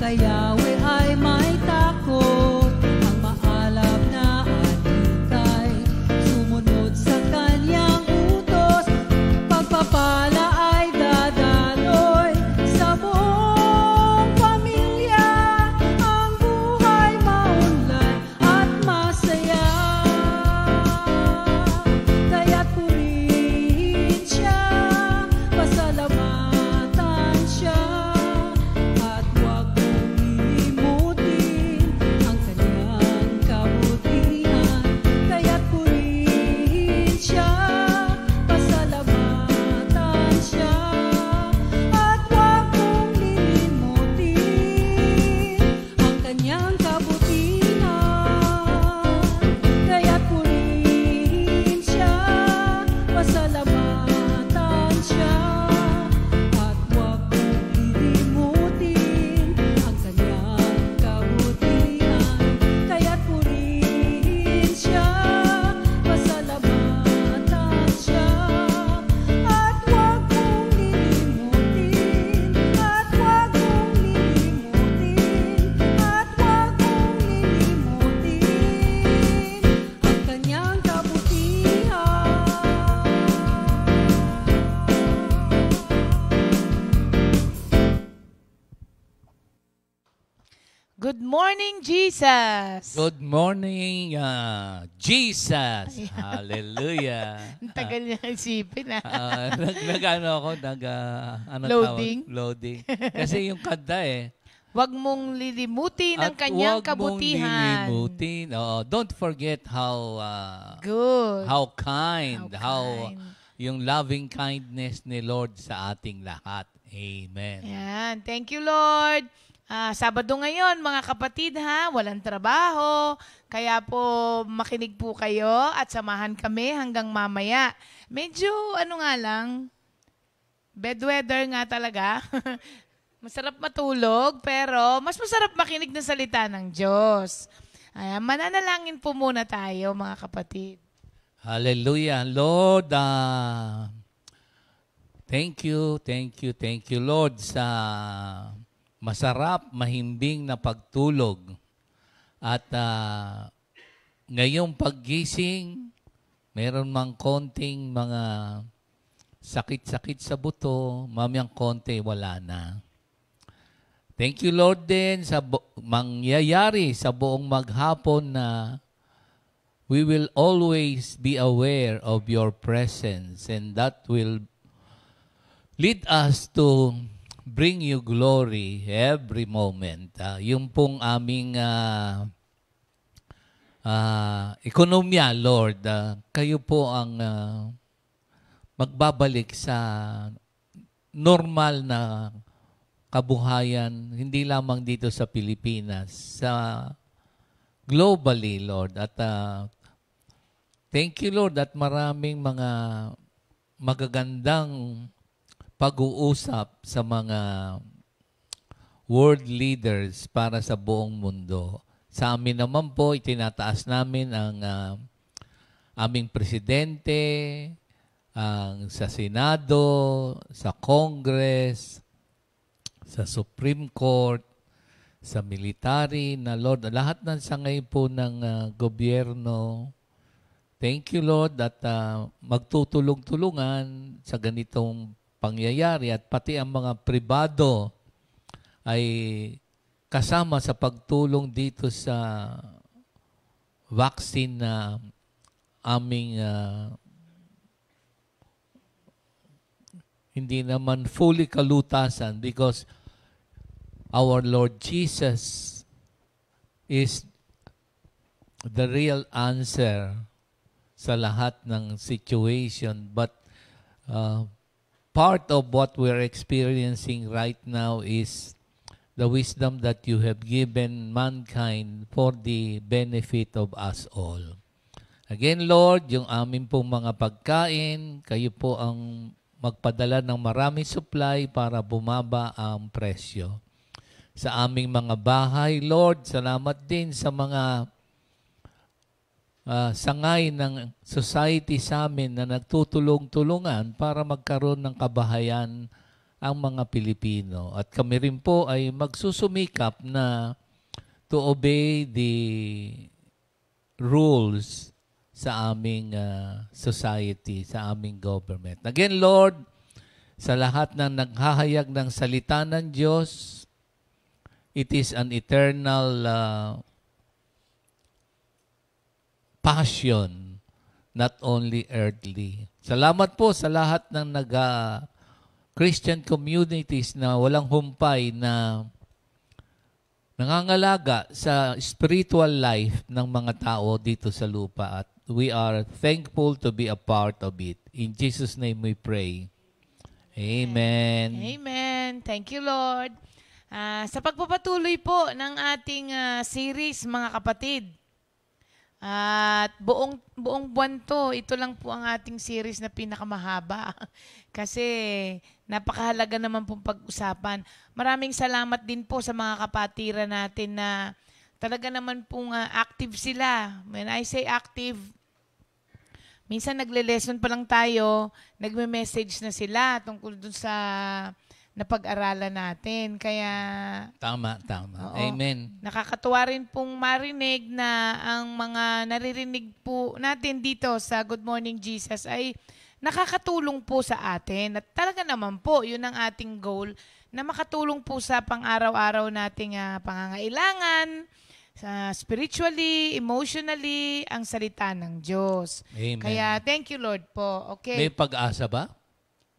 Yahweh ay may takot, ang maalab na Good morning, Jesus! Good morning, Jesus! Ayan. Hallelujah! Ang tagal niya isipin, Loading? Loading. Loading. Kasi yung kanta Huwag mong lilimutin ang At kanyang huwag mong kabutihan. lilimutin. Don't forget Good. how kind, how kind. yung loving kindness ni Lord sa ating lahat. Amen. Ayan. Thank you, Lord. Sabado ngayon, mga kapatid, walang trabaho. Kaya po, makinig po kayo at samahan kami hanggang mamaya. Medyo, bedweather nga talaga. Masarap matulog, pero mas masarap makinig ng salita ng Diyos. Ayan, mananalangin po muna tayo, mga kapatid. Hallelujah. Lord, thank you, Lord, sa masarap, mahimbing na pagtulog. At ngayong paggising, meron mang konting mga sakit-sakit sa buto, mamayang konti, wala na. Thank you, Lord, din sa mangyayari sa buong maghapon na we will always be aware of your presence, and that will lead us to bring you glory every moment. Yung pong aming ekonomiya, Lord, kayo po ang magbabalik sa normal na kabuhayan, hindi lamang dito sa Pilipinas, sa globally, Lord. At thank you, Lord, at maraming mga magagandang pag-uusap sa mga world leaders para sa buong mundo. Sa amin naman po, itinataas namin ang aming presidente, sa Senado, sa Congress, sa Supreme Court, sa military na Lord, lahat ng sangay po ng gobyerno. Thank you, Lord, at magtutulong-tulungan sa ganitong pangyayari at pati ang mga pribado ay kasama sa pagtulong dito sa vaccine na aming hindi naman fully kalutasan, because our Lord Jesus is the real answer sa lahat ng situation. But part of what we're experiencing right now is the wisdom that you have given mankind for the benefit of us all. Again, Lord, yung amin pong mga pagkain, kayo po ang magpadala ng maraming supply para bumaba ang presyo. Sa aming mga bahay, Lord, salamat din sa mga sangay ng society sa amin na nagtutulong-tulungan para magkaroon ng kabahayan ang mga Pilipino. At kami rin po ay magsusumikap na to obey the rules sa aming society, sa aming government. Again, Lord, sa lahat ng naghahayag ng salita ng Diyos, it is an eternal passion, not only earthly. Salamat po sa lahat ng Christian communities na walang humpay na nangangalaga sa spiritual life ng mga tao dito sa lupa. At we are thankful to be a part of it. In Jesus' name we pray. Amen. Amen. Thank you, Lord. Sa pagpapatuloy po ng ating series, mga kapatid, at buong buwan to, ito lang po ang ating series na pinakamahaba. Kasi napakahalaga naman pong pag-usapan. Maraming salamat din po sa mga kapatiran natin na talaga naman pong active sila. When I say active, minsan nagle-lesson pa lang tayo, nagme-message na sila tungkol dun sa napag-aralan natin. Kaya Tama. oo, Amen. nakakatuwa rin pong marinig na ang mga naririnig po natin dito sa Good Morning Jesus ay nakakatulong po sa atin. At talaga naman po, yun ang ating goal, na makatulong po sa pang-araw-araw nating pangangailangan, spiritually, emotionally, ang salita ng Diyos. Amen. Kaya thank you Lord po. May Okay. pag-asa ba?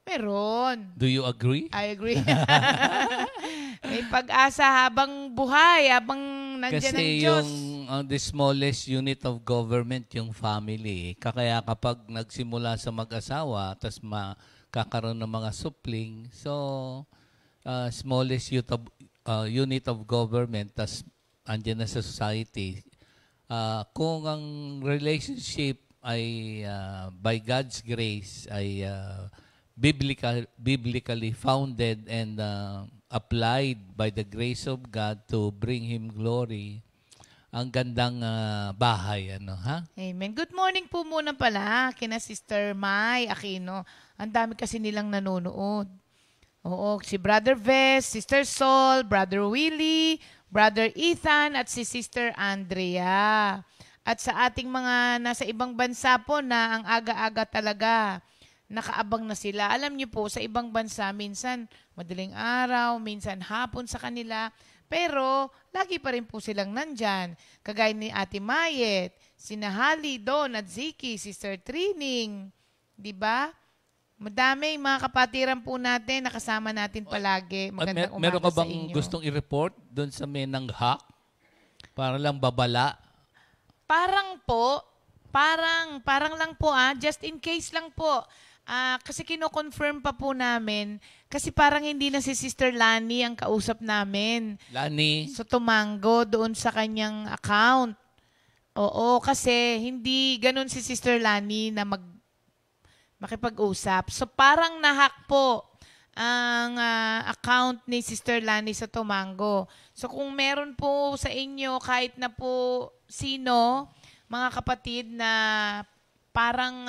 Meron. Do you agree? I agree. May pag-asa habang buhay, habang nandiyan ang Kasi Diyos. the smallest unit of government, yung family. Kaya kapag nagsimula sa mag-asawa, tapos makakaroon ng mga supling, so smallest unit of government, tapos andyan na sa society. Kung ang relationship ay by God's grace ay biblically founded and applied by the grace of God to bring Him glory, ang gandang bahay, ha? Amen. Good morning po muna pala kina Sister Mai Aquino. Ang dami kasi nilang nanonood. Oo, si Brother Ves, Sister Sol, Brother Willie, Brother Ethan, at si Sister Andrea. At sa ating mga nasa ibang bansa po na ang aga-aga talaga, nakaabang na sila. Alam niyo po, sa ibang bansa, minsan madaling araw, minsan hapon sa kanila, pero lagi pa rin po silang nandyan. Kagaya ni Ate Mayet, sina Hali, Don, at Ziki, Sister Trining. Diba? Madami mga kapatiran po natin, nakasama natin palagi. Magandang umaga Meron ka sa bang inyo. gustong i-report doon sa Menanghak? Para lang babala? Parang lang po just in case lang po. Kasi kino-confirm pa po namin, kasi parang hindi na si Sister Lani ang kausap namin. Lani? So tumango doon sa kanyang account. Oo, kasi hindi ganun si Sister Lani na makipag-usap. So parang nahack po ang account ni Sister Lani sa Tumango. So kung meron po sa inyo kahit na po sino, mga kapatid na parang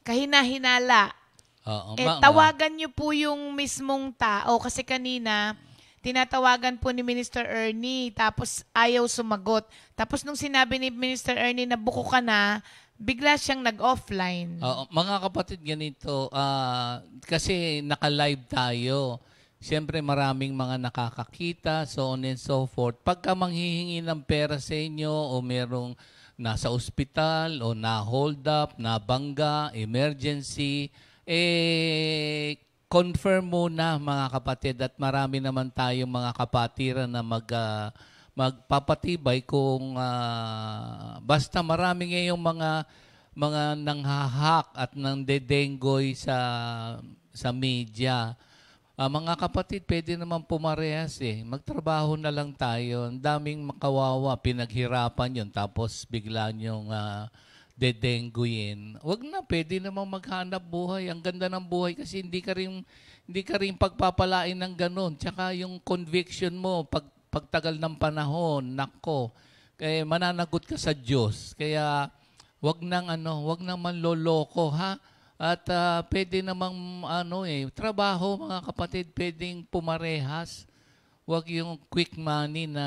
kahina-hinala, Oo, tawagan niyo po yung mismong tao kasi kanina tinatawagan po ni Minister Ernie tapos ayaw sumagot. Tapos nung sinabi ni Minister Ernie na buko ka na, bigla siyang nag-offline. Mga kapatid, ganito, kasi naka-live tayo. Siyempre maraming mga nakakakita, so on and so forth. Pagka manghihingi ng pera sa inyo o merong nasa ospital o na-hold up, nabangga, emergency, confirm muna mga kapatid at marami naman tayong mga kapatiran na magpapatibay kung basta marami ngayong mga nanghahak at nangdedenggoy sa media. Mga kapatid, pwede naman pumarehas Magtrabaho na lang tayo. Ang daming makawawa, pinaghirapan yun, tapos bigla niyong dedengguyin. Wag na, pwede namang maghanap buhay. Ang ganda ng buhay kasi hindi ka rin pagpapalain ng ganun. Tsaka yung conviction mo, pagtagal ng panahon, nako, mananagot ka sa Diyos. Kaya wag nang manloloko, ha? At pwede namang trabaho, mga kapatid, pwedeng pumarehas. Wag yung quick money na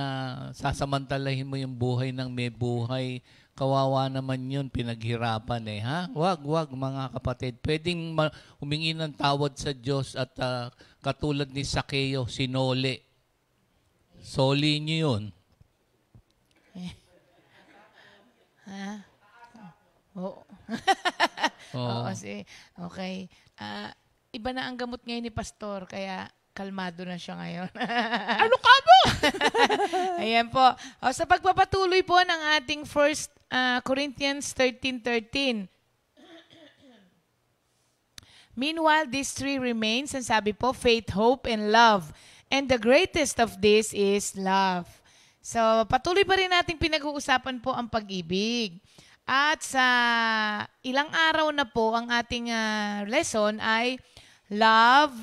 sasamantalahin mo yung buhay ng may buhay. Kawawa naman yun, pinaghirapan ha? Wag mga kapatid. Pwedeng humingi ng tawad sa Diyos at katulad ni Sakeo, sinole. Soli niyo yun. Oo. Oo. Okay. Iba na ang gamot ngayon ni Pastor, kaya kalmado na siya ngayon. Ano ka mo? Ayan po. Sa pagpapatuloy po ng ating 1 Corinthians 13:13. Meanwhile, these three remains, and sabi po, faith, hope, and love. And the greatest of this is love. So, patuloy pa rin nating pinag-uusapan po ang pag-ibig. At sa ilang araw na po, ang ating lesson ay love.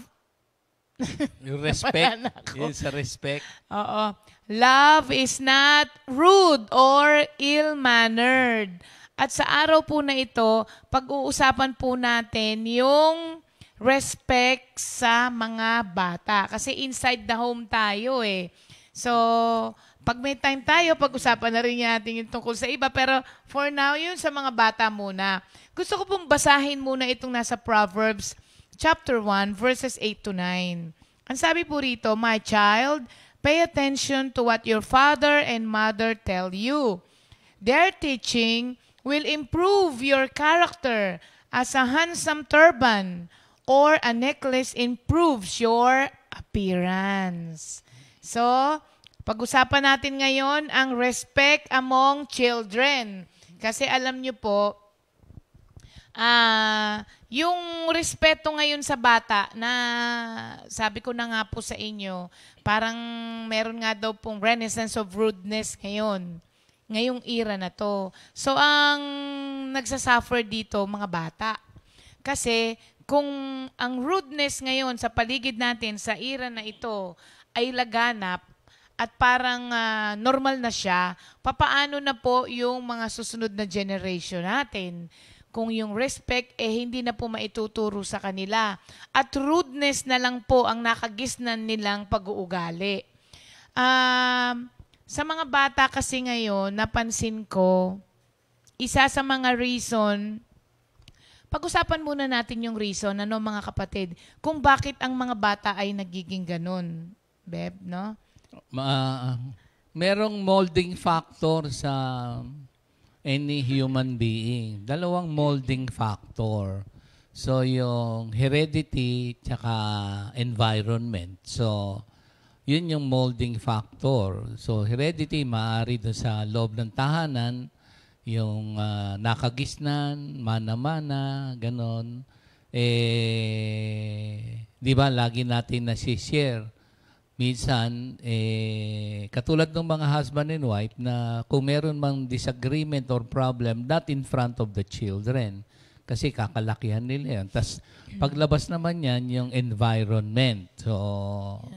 Yung respect. Yun sa respect. Oo. Love is not rude or ill-mannered. At sa araw po na ito, pag-uusapan po natin yung respect sa mga bata. Kasi inside the home tayo So, pag may time tayo, pag-usapan na rin natin yung tungkol sa iba. Pero for now, yun sa mga bata muna. Gusto ko pong basahin muna itong nasa Proverbs chapter 1, verses 8 to 9. Ang sabi po rito, "My child, pay attention to what your father and mother tell you. Their teaching will improve your character as a handsome turban or a necklace improves your appearance." So, pag-usapan natin ngayon ang respect among children. Kasi alam nyo po, yung respeto ngayon sa bata na sabi ko na nga po sa inyo, parang meron nga daw pong renaissance of rudeness ngayon. Ngayong era na to. So, ang nagsasuffer dito, mga bata. Kasi, kung ang rudeness ngayon sa paligid natin sa era na ito ay laganap at parang normal na siya, papaano na po yung mga susunod na generation natin? Kung yung respect hindi na po maituturo sa kanila. At rudeness na lang po ang nakagisnan nilang pag-uugali. Sa mga bata kasi ngayon, napansin ko, isa sa mga reason, pag-usapan muna natin yung reason, mga kapatid, kung bakit ang mga bata ay nagiging ganun. Beb, no? Merong molding factor sa any human being. Dalawang molding factor. So, yung heredity tsaka environment. So, yun yung molding factor. So, heredity, maaari doon sa loob ng tahanan, yung nakagisnan, mana-mana, ganon. Di ba, lagi natin nasishare. Minsan, katulad ng mga husband and wife na kung meron mang disagreement or problem, not in front of the children. Kasi kakalakihan nila yan. Tapos, paglabas naman yan, yung environment. So,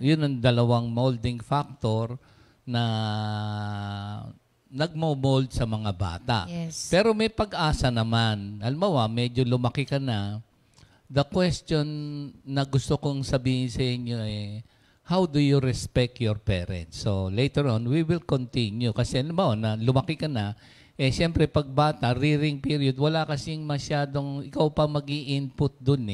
yun ang dalawang molding factor na nagmo-mold sa mga bata. Yes. Pero may pag-asa naman. Halimbawa, medyo lumaki ka na. The question na gusto kong sabihin sa inyo how do you respect your parents? So, later on, we will continue. Kasi, na lumaki ka na, siyempre, pag bata, rearing period, wala kasing masyadong, ikaw pa mag-i-input dun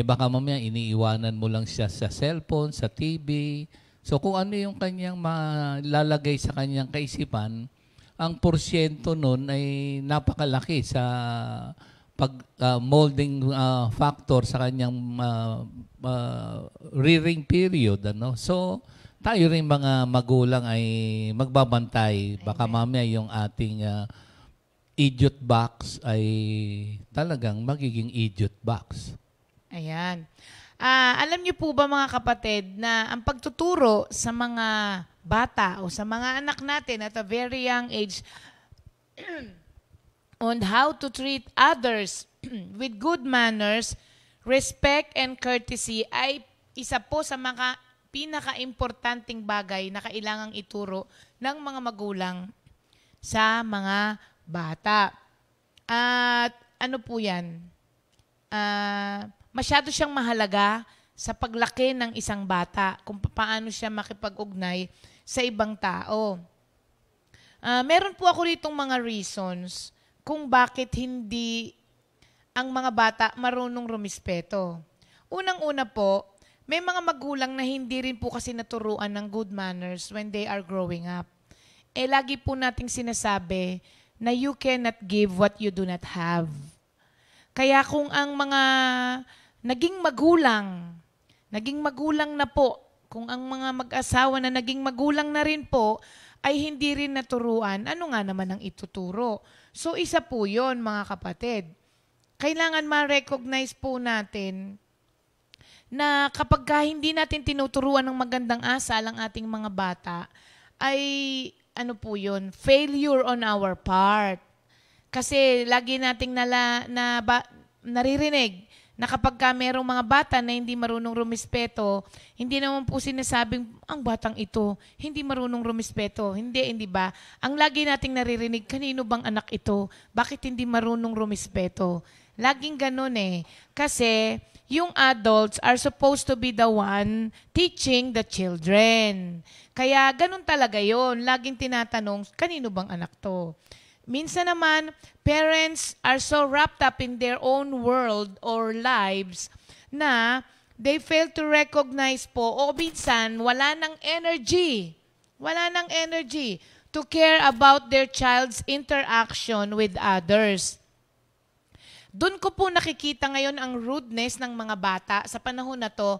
baka mamaya, iniiwanan mo lang siya sa cellphone, sa TV. So, kung ano yung kanyang malalagay sa kanyang kaisipan, ang porsyento nun ay napakalaki sa pag-molding factor sa kanyang rearing period. So, tayo rin mga magulang ay magbabantay. Baka mamaya yung ating idiot box ay talagang magiging idiot box. Ayan. Alam niyo po ba mga kapatid na ang pagtuturo sa mga bata o sa mga anak natin at a very young age on how to treat others with good manners, respect, and courtesy ay isa po sa mga pinaka-importanting bagay na kailangang ituro ng mga magulang sa mga bata. At ano po yan? Masyado siyang mahalaga sa paglaki ng isang bata kung paano siya makipag-ugnay sa ibang tao. Meron po ako ritong mga reasons kung bakit hindi ang mga bata marunong rumispeto. Unang-una po, may mga magulang na hindi rin po kasi naturuan ng good manners when they are growing up. Lagi po nating sinasabi na you cannot give what you do not have. Kaya kung ang mga naging magulang na po, kung ang mga mag-asawa na naging magulang na rin po, ay hindi rin naturuan, ano nga naman ang ituturo? So, isa po yun, mga kapatid. Kailangan ma-recognize po natin na kapag hindi natin tinuturuan ng magandang asal ang ating mga bata, ay ano po yun, failure on our part. Kasi lagi nating naririnig na kapag merong mga bata na hindi marunong rumispeto, hindi naman po sinasabing, ang batang ito, hindi marunong rumispeto. Hindi ba? Ang lagi nating naririnig, kanino bang anak ito? Bakit hindi marunong rumispeto? Laging ganun Kasi yung adults are supposed to be the one teaching the children. Kaya ganun talaga yon. Laging tinatanong, kanino bang anak to? Minsan naman, parents are so wrapped up in their own world or lives na they fail to recognize po, o minsan, wala ng energy. Wala ng energy to care about their child's interaction with others. Doon ko po nakikita ngayon ang rudeness ng mga bata sa panahon na to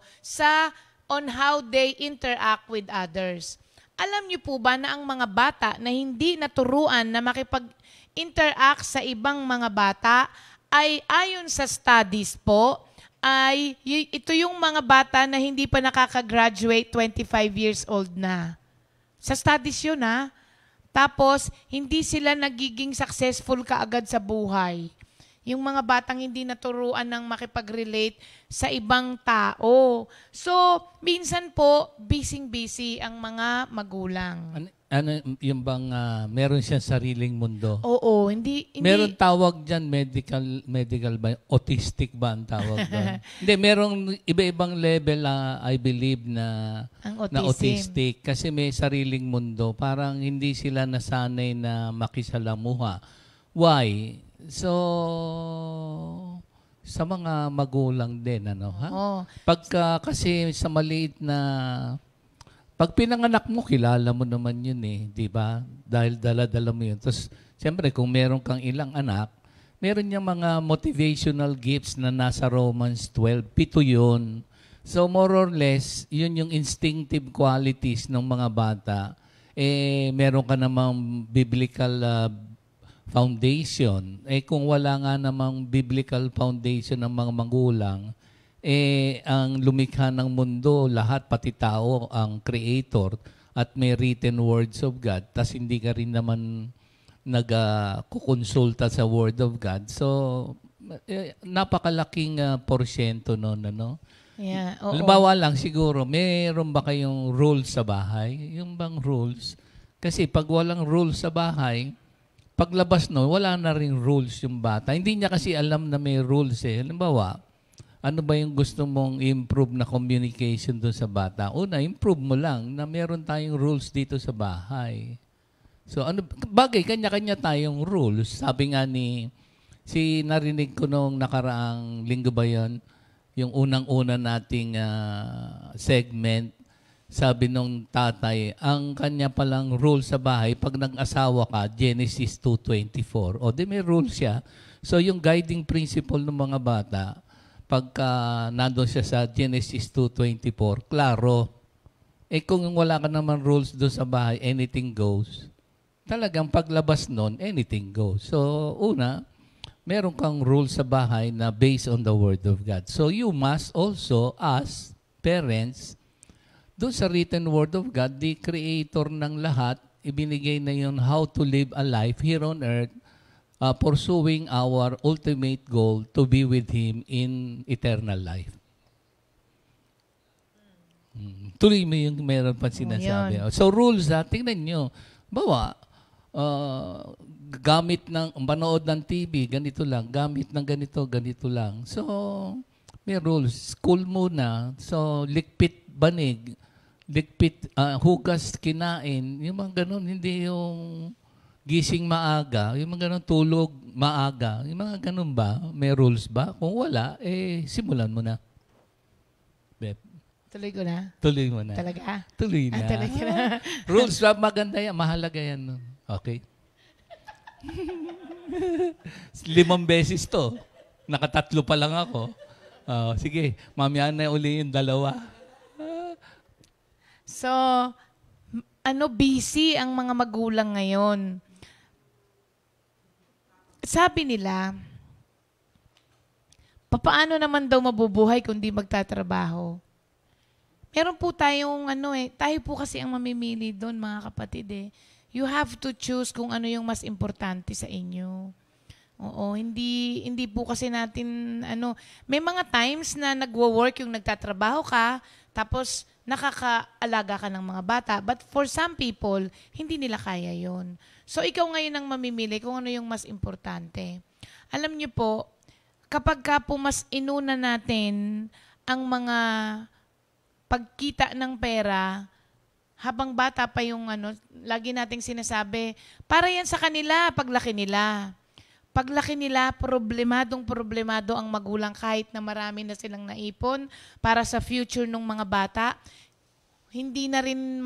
on how they interact with others. Alam niyo po ba na ang mga bata na hindi naturuan na makipag-interact sa ibang mga bata ay ayon sa studies po, ay ito yung mga bata na hindi pa nakaka-graduate 25 years old na. Sa studies yun ha. Tapos, hindi sila nagiging successful kaagad sa buhay. Yung mga batang hindi naturuan ng makipag-relate sa ibang tao. So, minsan po, busy-busy ang mga magulang. Ano yung bang meron siyang sariling mundo? Oo, hindi Meron tawag diyan medical ba? Autistic ba ang tawag doon? Hindi, merong iba-ibang level I believe na ang na autism. autistic kasi may sariling mundo. Parang hindi sila nasanay na makisalamuha. Why? So sa mga magulang din ano, ha? Oo. Pagka kasi sa maliit na pag pinanganak mo, kilala mo naman yun eh, di ba? Dahil dala-dala mo yun. Tapos, siyempre, kung meron kang ilang anak, meron niyang mga motivational gifts na nasa Romans 12. 7 yun. So, more or less, yun yung instinctive qualities ng mga bata. Meron ka namang biblical foundation. Kung wala nga namang biblical foundation ng mga magulang, ang lumikha ng mundo, lahat, pati tao, ang creator, at may written words of God, tas hindi ka rin naman nag-kukonsulta sa word of God. So, napakalaking porsyento nun, ano? Yeah, oo. Halimbawa lang, siguro, meron ba kayong rules sa bahay? Yung bang rules? Kasi pag walang rules sa bahay, paglabas no, wala na rin rules yung bata. Hindi niya kasi alam na may rules eh. Halimbawa, ano ba yung gusto mong improve na communication doon sa bata? Una, improve mo lang na meron tayong rules dito sa bahay. So, bagay, kanya-kanya tayong rules. Sabi nga narinig ko nung nakaraang linggo ba yun, yung unang-una nating segment, sabi nung tatay, ang kanya palang rule sa bahay, pag nag-asawa ka, Genesis 2:24. O, di may rule siya. So, yung guiding principle ng mga bata, pagka nandun siya sa Genesis 2:24, klaro. Kung wala ka naman rules doon sa bahay, anything goes. Talagang paglabas nun, anything goes. So, una, meron kang rules sa bahay na based on the Word of God. So, you must also, as parents, doon sa written Word of God, the Creator ng lahat, ibinigay na yun how to live a life here on earth, pursuing our ultimate goal to be with Him in eternal life. Tuloy mo yung meron pa sinasabi. So rules tingnan nyo. Bawa, gamit ng, manood ng TV, ganito lang. Gamit ng ganito lang. So, may rules. School muna. So, likpit banig. Likpit, hugas kinain. Yung mga ganun, hindi yung gising maaga, yung mga ganun, tulog maaga, yung mga ganun ba? May rules ba? Kung wala, simulan mo na. Bep. Tuloy ko na? Tuloy mo na. Talaga? Tuloy na. Talaga na. Rules ba? Maganda yan. Mahalaga yan. Okay? 5 beses to. Nakatatlo pa lang ako. Sige, mamaya na uli yung 2. So, busy ang mga magulang ngayon. Sabi nila, papaano naman daw mabubuhay kung di magtatrabaho? Meron po tayong tayo po kasi ang mamimili doon, mga kapatid eh. You have to choose kung ano yung mas importante sa inyo. Oo, hindi po kasi natin may mga times na nagwo-work yung nagtatrabaho ka, tapos nakakaalaga ka ng mga bata. But for some people, hindi nila kaya yon. So, ikaw ngayon ang mamimili kung ano yung mas importante. Alam niyo po, kapag ka po mas inuna natin ang mga pagkita ng pera, habang bata pa yung lagi nating sinasabi, para yan sa kanila, paglaki nila. paglaki nila, problemado ang magulang kahit na marami na silang naipon para sa future ng mga bata. Hindi na rin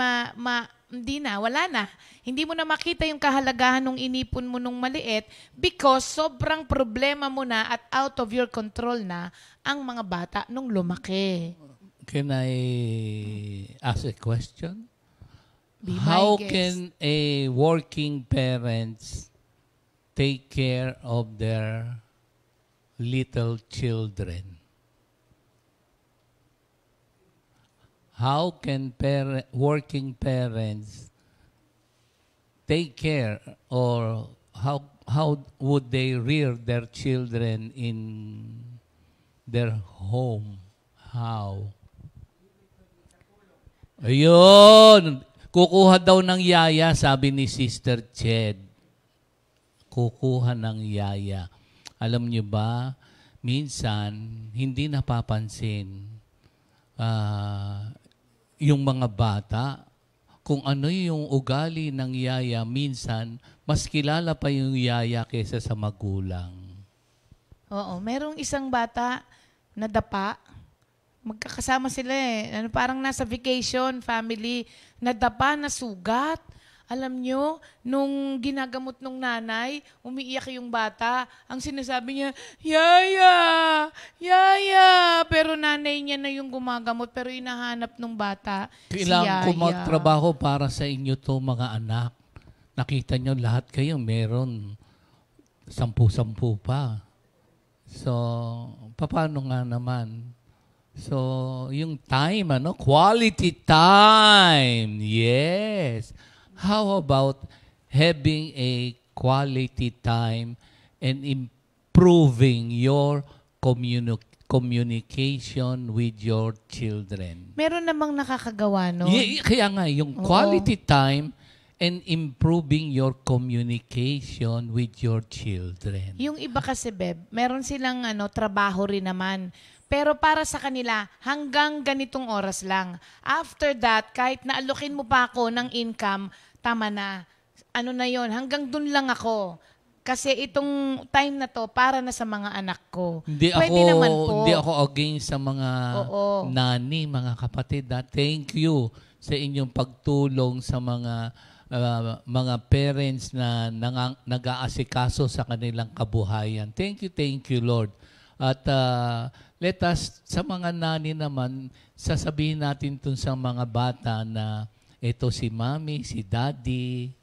wala na. Hindi mo na makita yung kahalagahan ng inipon mo nung maliit because sobrang problema mo na at out of your control na ang mga bata nung lumaki. Can I ask a question? Be my How guest. can a working parents take care of their little children? How can working parents take care, or how would they rear their children in their home? How? Ayun! Kukuha daw ng yaya, sabi ni Sister Ched. Kukuha ng yaya. Alam niyo ba, minsan, hindi napapansin yung mga bata, kung ano yung ugali ng yaya, minsan, mas kilala pa yung yaya kaysa sa magulang. Oo, merong isang bata na dapa. Magkakasama sila eh. Parang nasa vacation, family, nadapa, nasugat. Alam nyo, nung ginagamot nung nanay, umiiyak yung bata. Ang sinasabi niya, Yaya! Yaya! Pero nanay niya na yung gumagamot, pero inahanap nung bata Kailangan si ko Yaya. magtrabaho para sa inyo to, mga anak. Nakita nyo lahat kayo, meron 10 pa. So, paano nga naman? So, yung time, quality time. Yes. How about having a quality time and improving your communication with your children? Meron namang nakakagawa nun. Kaya nga, yung quality time and improving your communication with your children. Yung iba kasi, Beb, meron silang trabaho rin naman. Pero para sa kanila, hanggang ganitong oras lang. After that, kahit naalokin mo pa ako ng income, tama na. Ano na yon, hanggang dun lang ako. Kasi itong time na to, para na sa mga anak ko. Pwede naman po. Hindi ako against sa mga nani, mga kapatid. Thank you sa inyong pagtulong sa mga parents na nag-aasikaso sa kanilang kabuhayan. Thank you, Lord. At let us, sa mga nani naman, sasabihin natin tun sa mga bata na ito si Mami, si Daddy,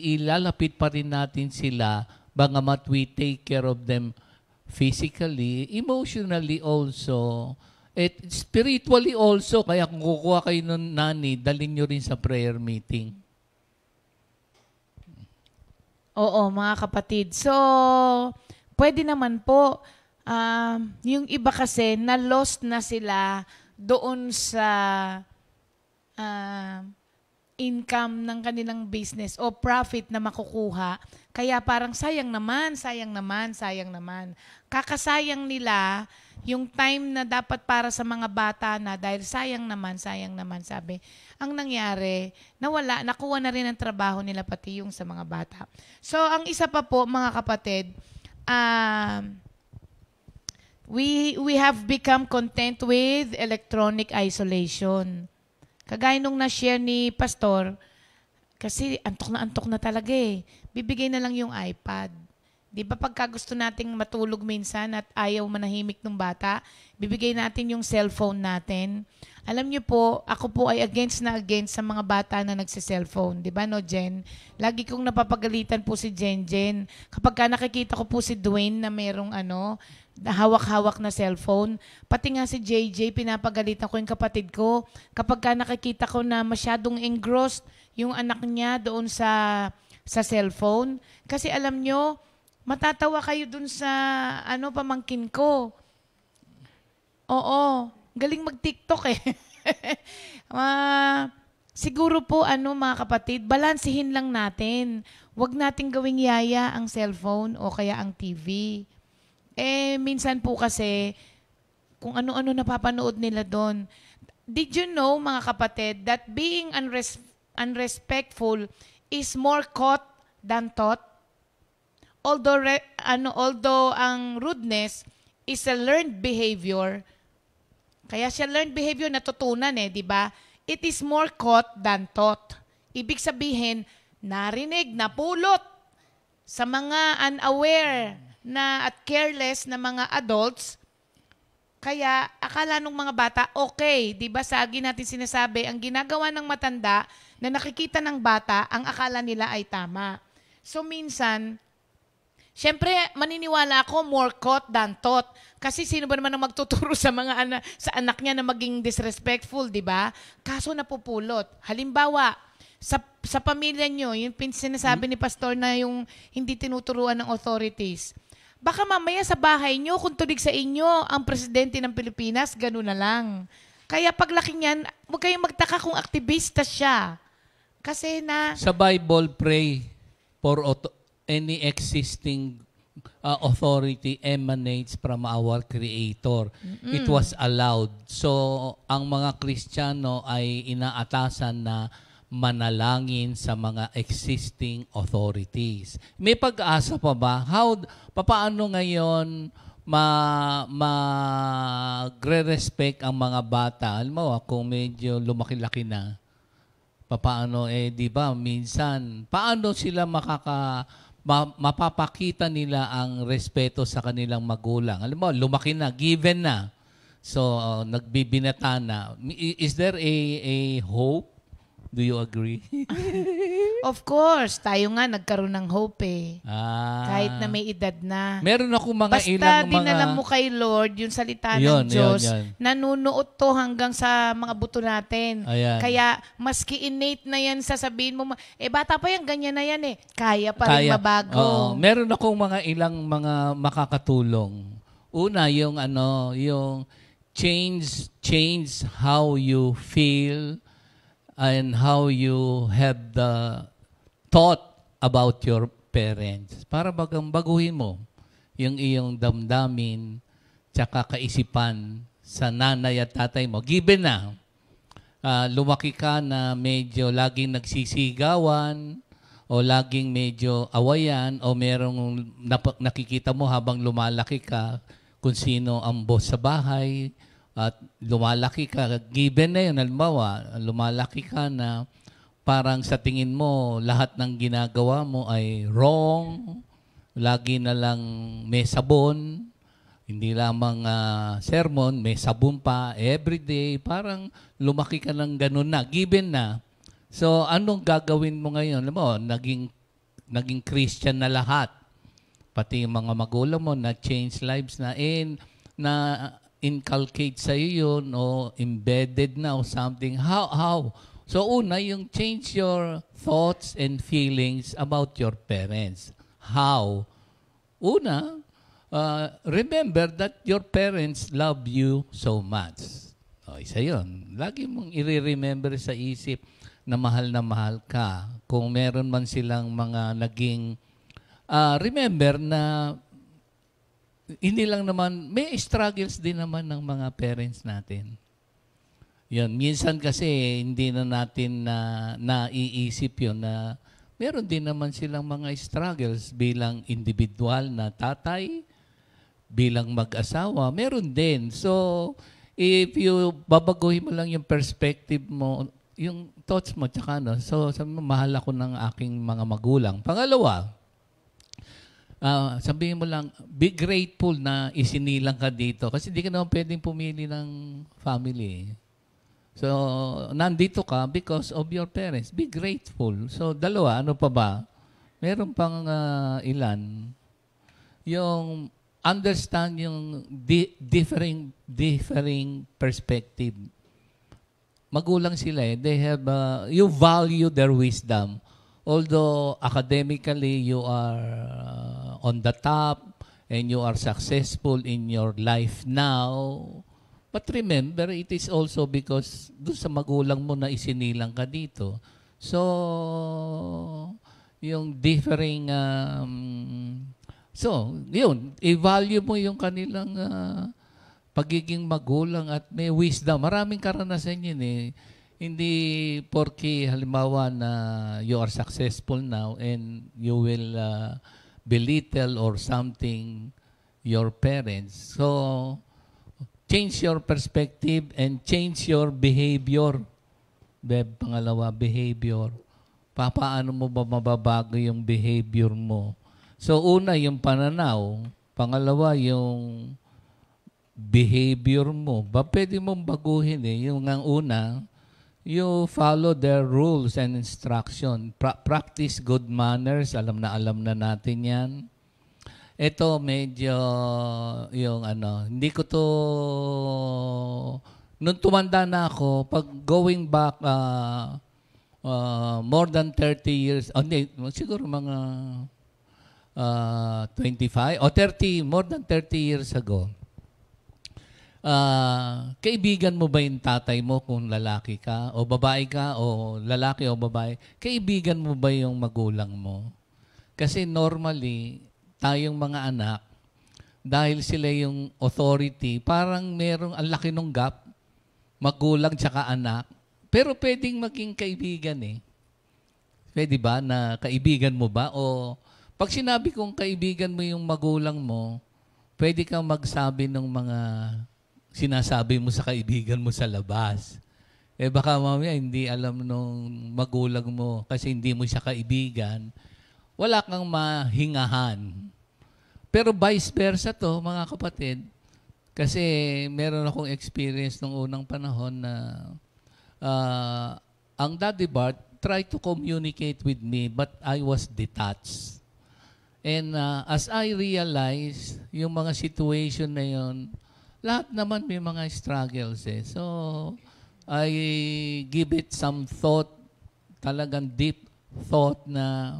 ilalapit pa rin natin sila bagamat we take care of them physically, emotionally also, at spiritually also. Kaya kung kukuha kayo ng nani, dalhin nyo rin sa prayer meeting. Oo, mga kapatid. So, pwede naman po. Yung iba kasi, na-lost na sila doon sa income ng kanilang business o profit na makukuha. Kaya parang sayang naman. Kakasayang nila yung time na dapat para sa mga bata na dahil sayang naman, sabi. Ang nangyari, nakuha na rin ang trabaho nila pati yung sa mga bata. So, ang isa pa po, mga kapatid, we have become content with electronic isolation. Kagaya nung na-share ni Pastor, kasi antok na talaga eh. Bibigay na lang yung iPad. Di ba pagka gusto nating matulog minsan at ayaw manahimik ng bata, bibigay natin yung cellphone natin. Alam niyo po, ako po ay against sa mga bata na nagsi-cellphone. Di ba, no, Jen? Lagi kong napapagalitan po si Jen. Kapag ka nakikita ko po si Dwayne na merong hawak-hawak na cellphone. Pati nga si JJ, pinapagalitan ko yung kapatid ko. Kapag ka nakikita ko na masyadong engrossed yung anak niya doon sa cellphone. Kasi alam nyo, matatawa kayo dun sa pamangkin ko. Oo, galing mag-TikTok eh. Siguro po mga kapatid, balansihin lang natin. Huwag nating gawing yaya ang cellphone o kaya ang TV. Minsan po kasi, kung ano-ano napapanood nila doon. Did you know, mga kapatid, that being unrespectful is more caught than taught? although ang rudeness is a learned behavior, kaya siya learned behavior natutunan di ba? It is more caught than taught. Ibig sabihin, narinig, napulot sa mga unaware na at careless na mga adults. Kaya akala ng mga bata, okay, di ba sagi natin sinasabi, ang ginagawa ng matanda na nakikita ng bata, ang akala nila ay tama. So minsan, syempre, maniniwala ako more caught than taught. Kasi sino ba naman ang magtuturo sa mga sa anak niya na maging disrespectful, di ba? Kaso napupulot. Halimbawa, sa pamilya nyo, yung sinasabi ni Pastor na yung hindi tinuturuan ng authorities. Baka mamaya sa bahay nyo, kung tulig sa inyo ang presidente ng Pilipinas, gano'n na lang. Kaya paglaki niyan, huwag kayong magtaka kung aktivista siya. Kasi sa Bible, pray for any existing authority emanates from our Creator. It was allowed. So, ang mga Kristiyano ay inaatasan na manalangin sa mga existing authorities. May pag-asa pa ba? Paano ngayon magre-respect ang mga bata? Alam mo, kung medyo lumaki-laki na, paano di ba, minsan, paano sila mapapakita nila ang respeto sa kanilang magulang? Alam mo, lumaki na, given na. So, nagbibinata na. Is there a hope? Do you agree? Of course. Tayo nga nagkaroon ng hope Kahit na may edad na. Meron ako mga Basta dinala mo kay Lord yung salita ng Diyos. Nanunuot to hanggang sa mga buto natin. Ayan. Kaya maski innate na yan, sasabihin mo, bata pa yan, ganyan na yan Kaya pa rin mabago. Meron akong ilang mga makakatulong. Una, yung change how you feel and how you have the thought about your parents. Para baguhin mo yung iyong damdamin tsaka kaisipan sa nanay at tatay mo. Given na, lumaki ka na medyo laging nagsisigawan o laging medyo awayan o merong nakikita mo habang lumalaki ka kung sino ang boss sa bahay, at lumalaki ka, given na yun, halimbawa, lumalaki ka na parang sa tingin mo, lahat ng ginagawa mo ay wrong, lagi na lang may sabon, hindi lamang sermon, may sabon pa, everyday, parang lumaki ka ng ganun na, given na. So, anong gagawin mo ngayon? Alam mo, naging Christian na lahat. Pati yung mga magulang mo na change lives na inculcate sa iyo yun o embedded na o something. How? So una, yung change your thoughts and feelings about your parents. How? Una, remember that your parents love you so much. Isa yun. Lagi mong i-remember sa isip na mahal ka. Kung meron man silang mga naging, remember na hindi lang naman, may struggles din naman ng mga parents natin. Yun, minsan kasi hindi na natin naiisip yun na meron din naman silang mga struggles bilang individual na tatay, bilang mag-asawa, meron din. So, if you babaguhin mo lang yung perspective mo, yung thoughts mo, tsaka so sabi mo, mahal ako ng aking mga magulang. Pangalawa, sabihin mo lang, be grateful na isinilang ka dito kasi di ka naman pwedeng pumili ng family. So, nandito ka because of your parents. Be grateful. So, dalawa, ano pa ba? Meron pang ilan. Yung understand yung differing perspective. Magulang sila They have, you value their wisdom. Although academically you are on the top and you are successful in your life now, but remember, it is also because doon sa magulang mo na isinilang ka dito. So, yung differing, yun, i-value mo yung kanilang pagiging magulang at may wisdom. Maraming karanasan yun Hindi porke halimbawa na you are successful now and you will belittle or something your parents. So, change your perspective and change your behavior. Pangalawa, behavior. Paano mo ba mababago yung behavior mo? So, una, yung pananaw. Pangalawa, yung behavior mo. Pwede mong baguhin eh. Yung ang una, you follow their rules and instruction. Practice good manners. Alam na natin yan. Ito medyo yung hindi ko to, nung tumanda na ako, pag going back more than 30 years, hindi, siguro mga 25 o 30, more than 30 years ago, kaibigan mo ba yung tatay mo kung lalaki ka o babae ka o lalaki o babae? Kaibigan mo ba yung magulang mo? Kasi normally, tayong mga anak, dahil sila yung authority, parang merong ang laki ng gap, magulang tsaka anak, pero pwedeng maging kaibigan eh. Pwede ba na kaibigan mo ba? O pag sinabi kong kaibigan mo yung magulang mo, pwede kang magsabi ng mga sinasabi mo sa kaibigan mo sa labas. Eh baka mamaya hindi alam nung magulang mo kasi hindi mo siya kaibigan, wala kang mahingahan. Pero vice versa to, mga kapatid. Kasi meron akong experience nung unang panahon na ang Daddy Bart tried to communicate with me but I was detached. And as I realized, yung mga situation na yun, lahat naman may mga struggles eh. So, I give it some thought, talagang deep thought na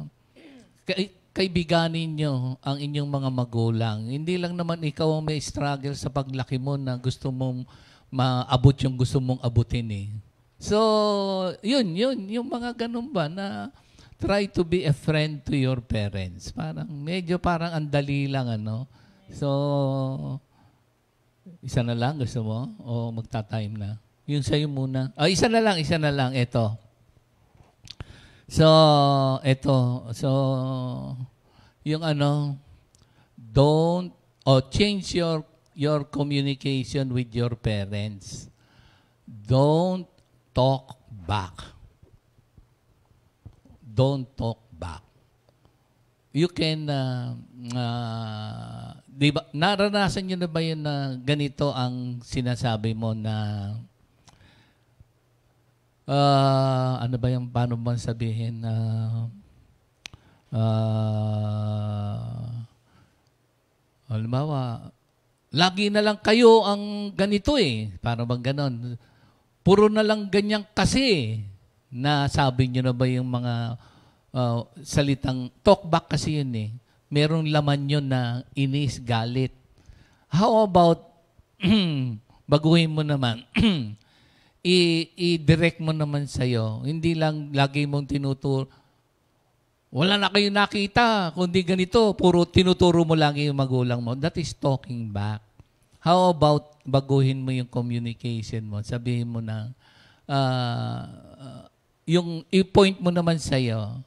kaibiganin nyo ang inyong mga magulang. Hindi lang naman ikaw ang may struggle sa paglaki mo na gusto mong maabot yung gusto mong abutin eh. So, yun, yung mga ganun ba na try to be a friend to your parents. Medyo parang andali lang So, isa na lang gusto mo? O magta-time na? Yung sa'yo muna. Isa na lang. Ito. So, yung change your communication with your parents. Don't talk back. Don't talk back. You can, di ba, naranasan nyo na ba yun na ganito ang sinasabi mo na, ano ba yung, paano ba sabihin, halimbawa, lagi na lang kayo ang ganito eh. Para bang ganon. Puro na lang ganyan kasi. Nasabi nyo na ba yung mga salitang talk back kasi yun eh. Merong laman yun na inis, galit. How about baguhin mo naman? I-direct mo naman sa'yo. Hindi lang lagi mong tinuturo. Wala na kayo nakita, kundi ganito, puro tinuturo mo lagi yung magulang mo. That is talking back. How about baguhin mo yung communication mo? Sabihin mo na, yung i-point mo naman sa'yo,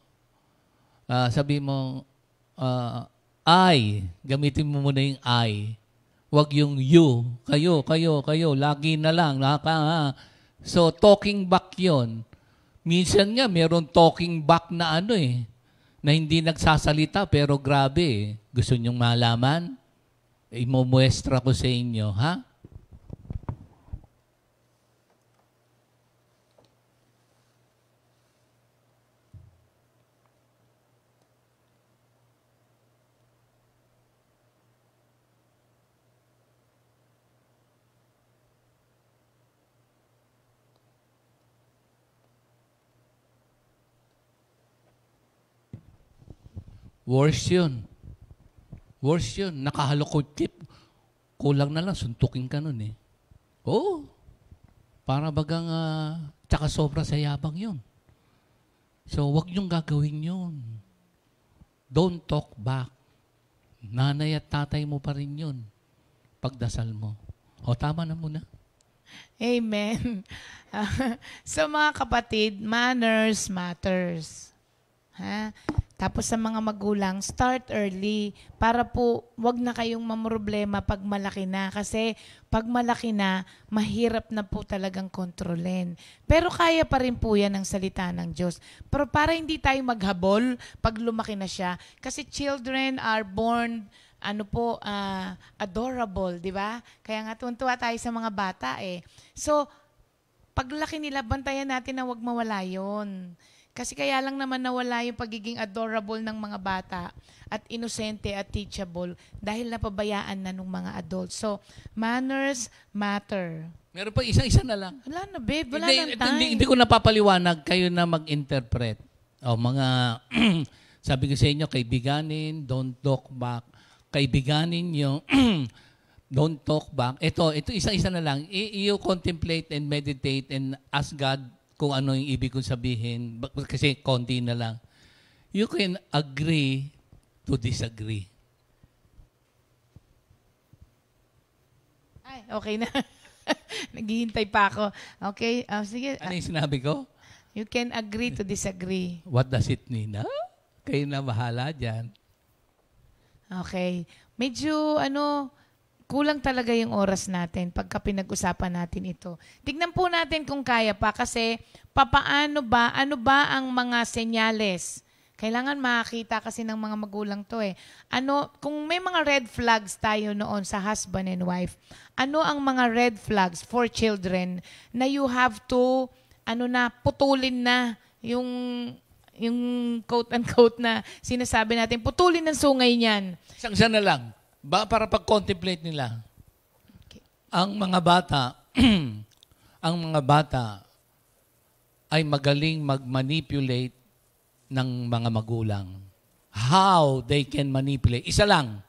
sabihin mo, I, gamitin mo muna yung I. Huwag yung you. Kayo, lagi na lang. So, talking back yon. Minsan nga, meron talking back na na hindi nagsasalita pero grabe. Gusto nyong malaman? Imumuestra ko sa inyo, ha? Worse yun. Nakahalukod tip. Kulang na lang, suntukin ka nun eh. Oo. Para bagang, tsaka sobra sa yabang yun. So, wag niyong gagawin yun. Don't talk back. Nanay at tatay mo pa rin yun. Pagdasal mo. O, tama na muna. Amen. So mga kapatid, manners matters. Ha? Tapos sa mga magulang, start early para po wag na kayong mamroblema pag malaki na. Kasi pag malaki na, mahirap na po talagang kontrolin. Pero kaya pa rin po yan ang salita ng Diyos. Pero para hindi tayo maghabol pag lumaki na siya. Kasi children are born adorable, di ba? Kaya nga tuwan-tuwa tayo sa mga bata eh. So, paglaki nila, bantayan natin na wag mawala yun. Kasi kaya lang naman nawala yung pagiging adorable ng mga bata at inosente at teachable dahil napabayaan na ng mga adults. So, manners matter. Meron pa isa na lang. Wala na, babe. Wala Hindi, nang time. hindi ko napapaliwanag. Kayo na mag-interpret. O, mga, sabi ko sa inyo, kaibiganin, don't talk back. Kaibiganin yung don't talk back. Ito isa-isa na lang. You contemplate and meditate and ask God kung ano yung ibig kong sabihin. Kasi konti na lang. You can agree to disagree. Ay, okay na. Naghihintay pa ako. Okay, sige. Ano yung sinabi ko? You can agree to disagree. What does it mean? Kayo na bahala dyan. Okay. Medyo, kulang talaga yung oras natin pagka pinag-usapan natin ito. Tignan po natin kung kaya pa kasi ano ba ang mga senyales? Kailangan makakita kasi ng mga magulang to eh. Kung may mga red flags tayo noon sa husband and wife, ano ang mga red flags for children na you have to, putulin na yung quote-unquote na sinasabi natin, putulin ng sungay niyan. Isang na lang. Para pag-contemplate nila. Okay. Ang mga bata ay magaling mag-manipulate ng mga magulang. How they can manipulate. Isa lang.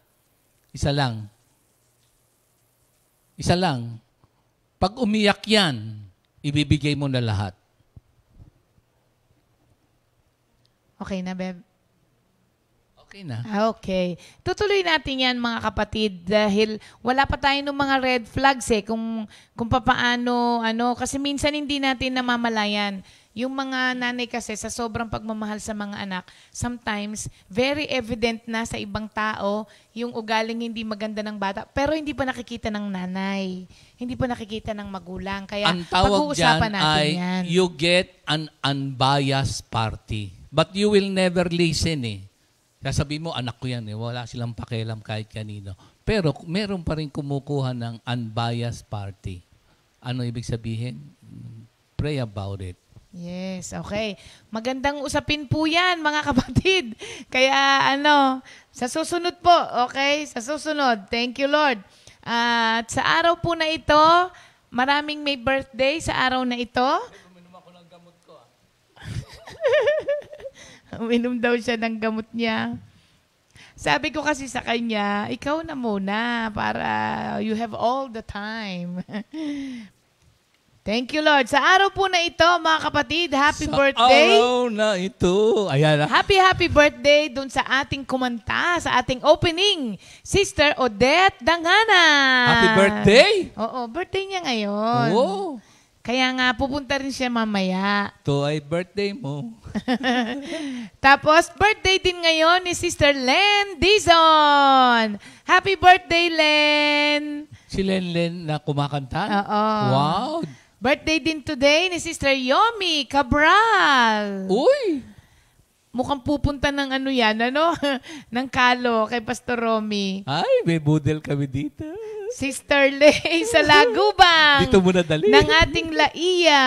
Pag umiyak yan, ibibigay mo na lahat. Okay na, Beb? Okay na. Okay. Tutuloy natin yan mga kapatid dahil wala pa tayo ng mga red flags eh kung papaano, kasi minsan hindi natin namamalayan. Yung mga nanay kasi sa sobrang pagmamahal sa mga anak, sometimes very evident na sa ibang tao yung ugaling hindi maganda ng bata pero hindi pa nakikita ng nanay. Hindi pa nakikita ng magulang. Kaya ang tawag pag-uusapan dyan natin ay yan. you get an unbiased party. But you will never listen eh. Sasabihin mo, anak ko yan eh. Wala silang pakialam kahit kanino. Pero meron pa rin kumukuha ng unbiased party. Ano ibig sabihin? Pray about it. Yes, okay. Magandang usapin po yan, mga kapatid. Kaya sa susunod po, okay? Sa susunod. Thank you, Lord. At sa araw po na ito, maraming may birthday sa araw na ito. Uminom ako ng gamot ko. Uminom daw siya ng gamot niya. Sabi ko kasi sa kanya, ikaw na muna para you have all the time. Thank you, Lord. Sa araw po na ito, mga kapatid, happy birthday. Sa araw na ito. Ayan. Happy birthday dun sa ating kumanta, sa ating opening, Sister Odette Dangana. Happy birthday. Oo, birthday niya ngayon. Oh. Kaya nga, pupunta rin siya mamaya. Ito ay birthday mo. Tapos, birthday din ngayon ni Sister Len Dizon. Happy birthday, Len! Si Lenlen na kumakanta? Oo. Wow. Birthday din today ni Sister Yomi Cabral. Uy! Mukhang pupunta ng ng Kalo kay Pastor Romy. Ay, may budel kami dito. Sister Lay sa Lagubang. Dito muna dali. Ng ating Laiya.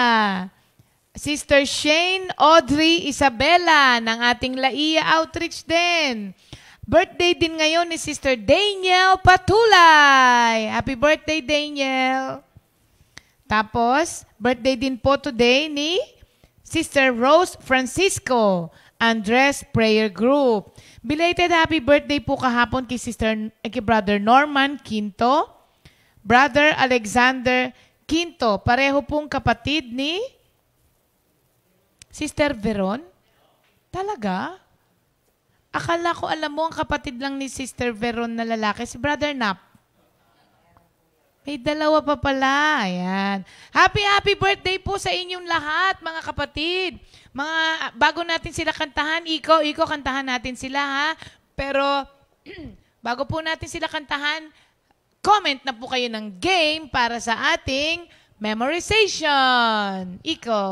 Sister Shane Audrey Isabella ng ating Laiya Outreach din. Birthday din ngayon ni Sister Daniel Patulay. Happy birthday, Daniel. Tapos, birthday din po today ni Sister Rose Francisco Andres Prayer Group. Belated happy birthday po kahapon kay Brother Norman Quinto, Brother Alexander Quinto, pareho pong kapatid ni Sister Veron. Talaga? Akala ko alam mo ang kapatid lang ni Sister Veron na lalaki, si Brother Nap. May dalawa pa pala. Ayan. Happy birthday po sa inyong lahat, mga kapatid. Bago natin sila kantahan, Iko, kantahan natin sila, ha? Pero, bago po natin sila kantahan, comment na po kayo ng game para sa ating memorization. Iko.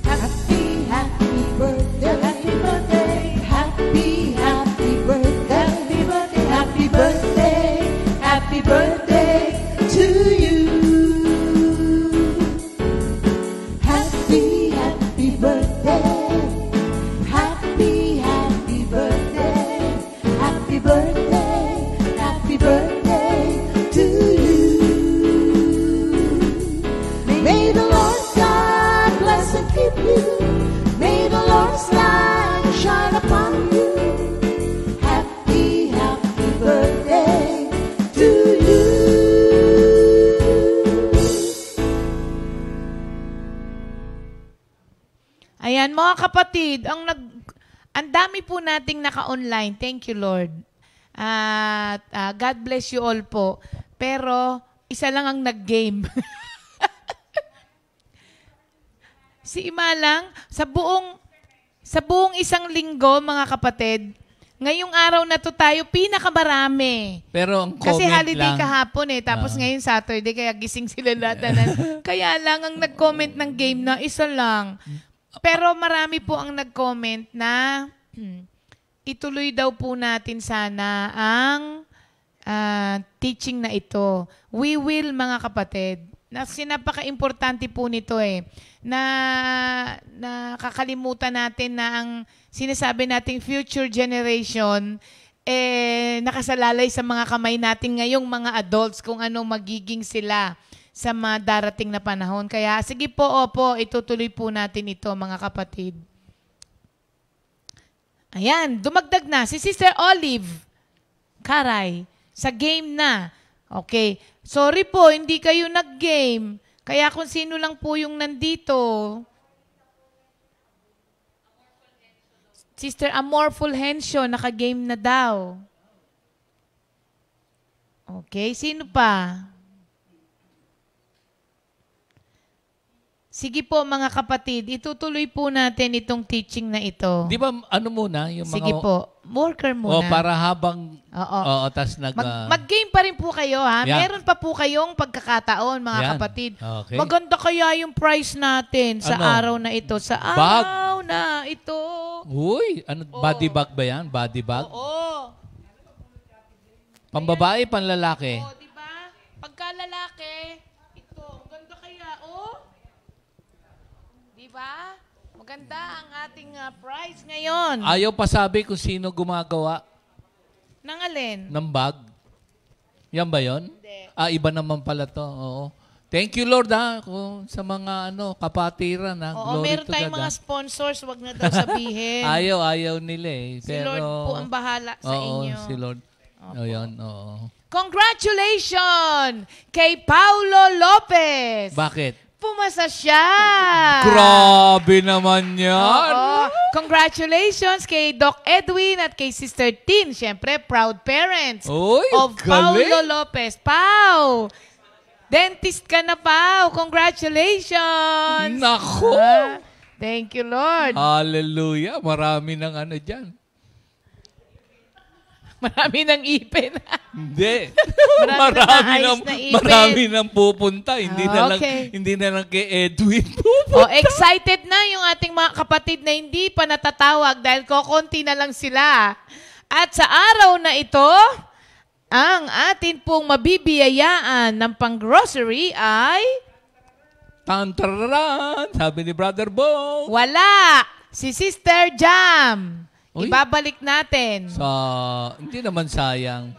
Happy, happy birthday, happy birthday, happy birthday, happy birthday, happy birthday to you. Happy, happy birthday, happy birthday, happy birthday, happy birthday to you. May the Lord God bless and keep you. May the Lord's light shine upon you. Happy, happy birthday to you. Ayan, mga kapatid, ang dami po nating naka-online. Thank you, Lord. At God bless you all po. Pero, isa lang ang nag-game. Si Imalang, sa buong isang linggo, mga kapatid, ngayong araw na to tayo, pinakamarami. Pero ang Kasi comment holiday lang, kahapon tapos ngayon Saturday, kaya gising sila lahat. Kaya lang, ang nag-comment ng game na isa lang. Pero marami po ang nag-comment na ituloy daw po natin sana ang teaching na ito. We will, mga kapatid. Napaka-importante po nito na kakalimutan natin na ang sinasabi nating future generation nakasalalay sa mga kamay natin ngayong mga adults kung anong magiging sila sa mga darating na panahon. Kaya sige po, opo, itutuloy po natin ito, mga kapatid. Ayan, dumagdag na si Sister Olive Karay sa game na. Okay. Sorry po, hindi kayo nag-game. Kaya kung sino lang po yung nandito. Sister Amor Fulgencio, naka-game na daw. Okay, sino pa? Sige po, mga kapatid, itutuloy po natin itong teaching na ito. di ba ano muna? Yung mga, Sige po, worker muna. para habang, Oo. tas Mag-game pa rin po kayo, ha? Yeah. Meron pa po kayong pagkakataon, mga Yan. kapatid. Okay. Maganda kaya yung prize natin sa Ano? araw na ito. Sa Bag? araw na ito. Uy, body bag ba yan? Body bag? Oo. Pambabae, panlalaki? O, di ba? Pagka lalaki, ito. Ang ganda kaya, Di ba? Maganda ang ating prize ngayon. Ayaw pa sabi kung sino gumagawa Nang alin? ng bag. Yan ba yon? Hindi. Iba naman pala to. Oo. Thank you, Lord, kung sa mga kapatiran. Oo, Glory meron to tayong God, mga sponsors. Wag na daw sabihin. Ayaw nila Si Lord po ang bahala sa inyo. si Lord. O yan, oo. Congratulations kay Paulo Lopez. Bakit? Pumasa siya. Grabe naman yan. Oo. Congratulations kay Doc Edwin at kay Sister Tin. Siyempre, proud parents Uy, of galing. Paulo Lopez. Pau! Dentist ka na, Pau. Congratulations. Nako. Thank you, Lord. Hallelujah. Marami ng dyan. Marami ng ipin. Hindi. Marami marami nang pupunta. Hindi Okay. na lang kay Edwin Excited na yung ating mga kapatid na hindi pa natatawag dahil kokonti na lang sila. At sa araw na ito, ang atin pong mabibiyayaan ng pang-grocery ay Tantararan! Sabi ni Brother Bo. wala. Si Sister Jam. Uy. Ibabalik natin. Hindi naman sayang.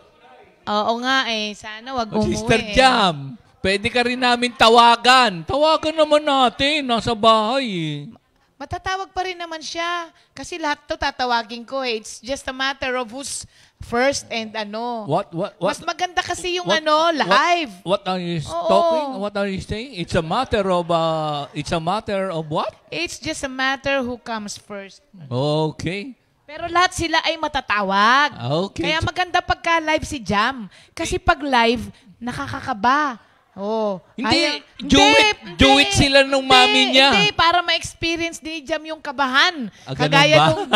Oo nga sana wag umuwi. Sister Jam, pwede ka rin namin tawagan. Tawagan naman natin. Nasa bahay Matatawag pa rin naman siya. Kasi lahat to tatawagin ko It's just a matter of who's first and What? Mas maganda kasi yung What? live. What are you Oo. talking? What are you saying? It's a matter of what? It's just a matter who comes first. Okay. Pero lahat sila ay matatawag. Okay. Kaya maganda pagka live si Jam. Kasi pag live, nakakakaba. Oh. Hindi, Hindi. do it sila nung mami niya. Hindi, para ma-experience ni Jam yung kabahan. Ah, ganun Kagaya ba? nung,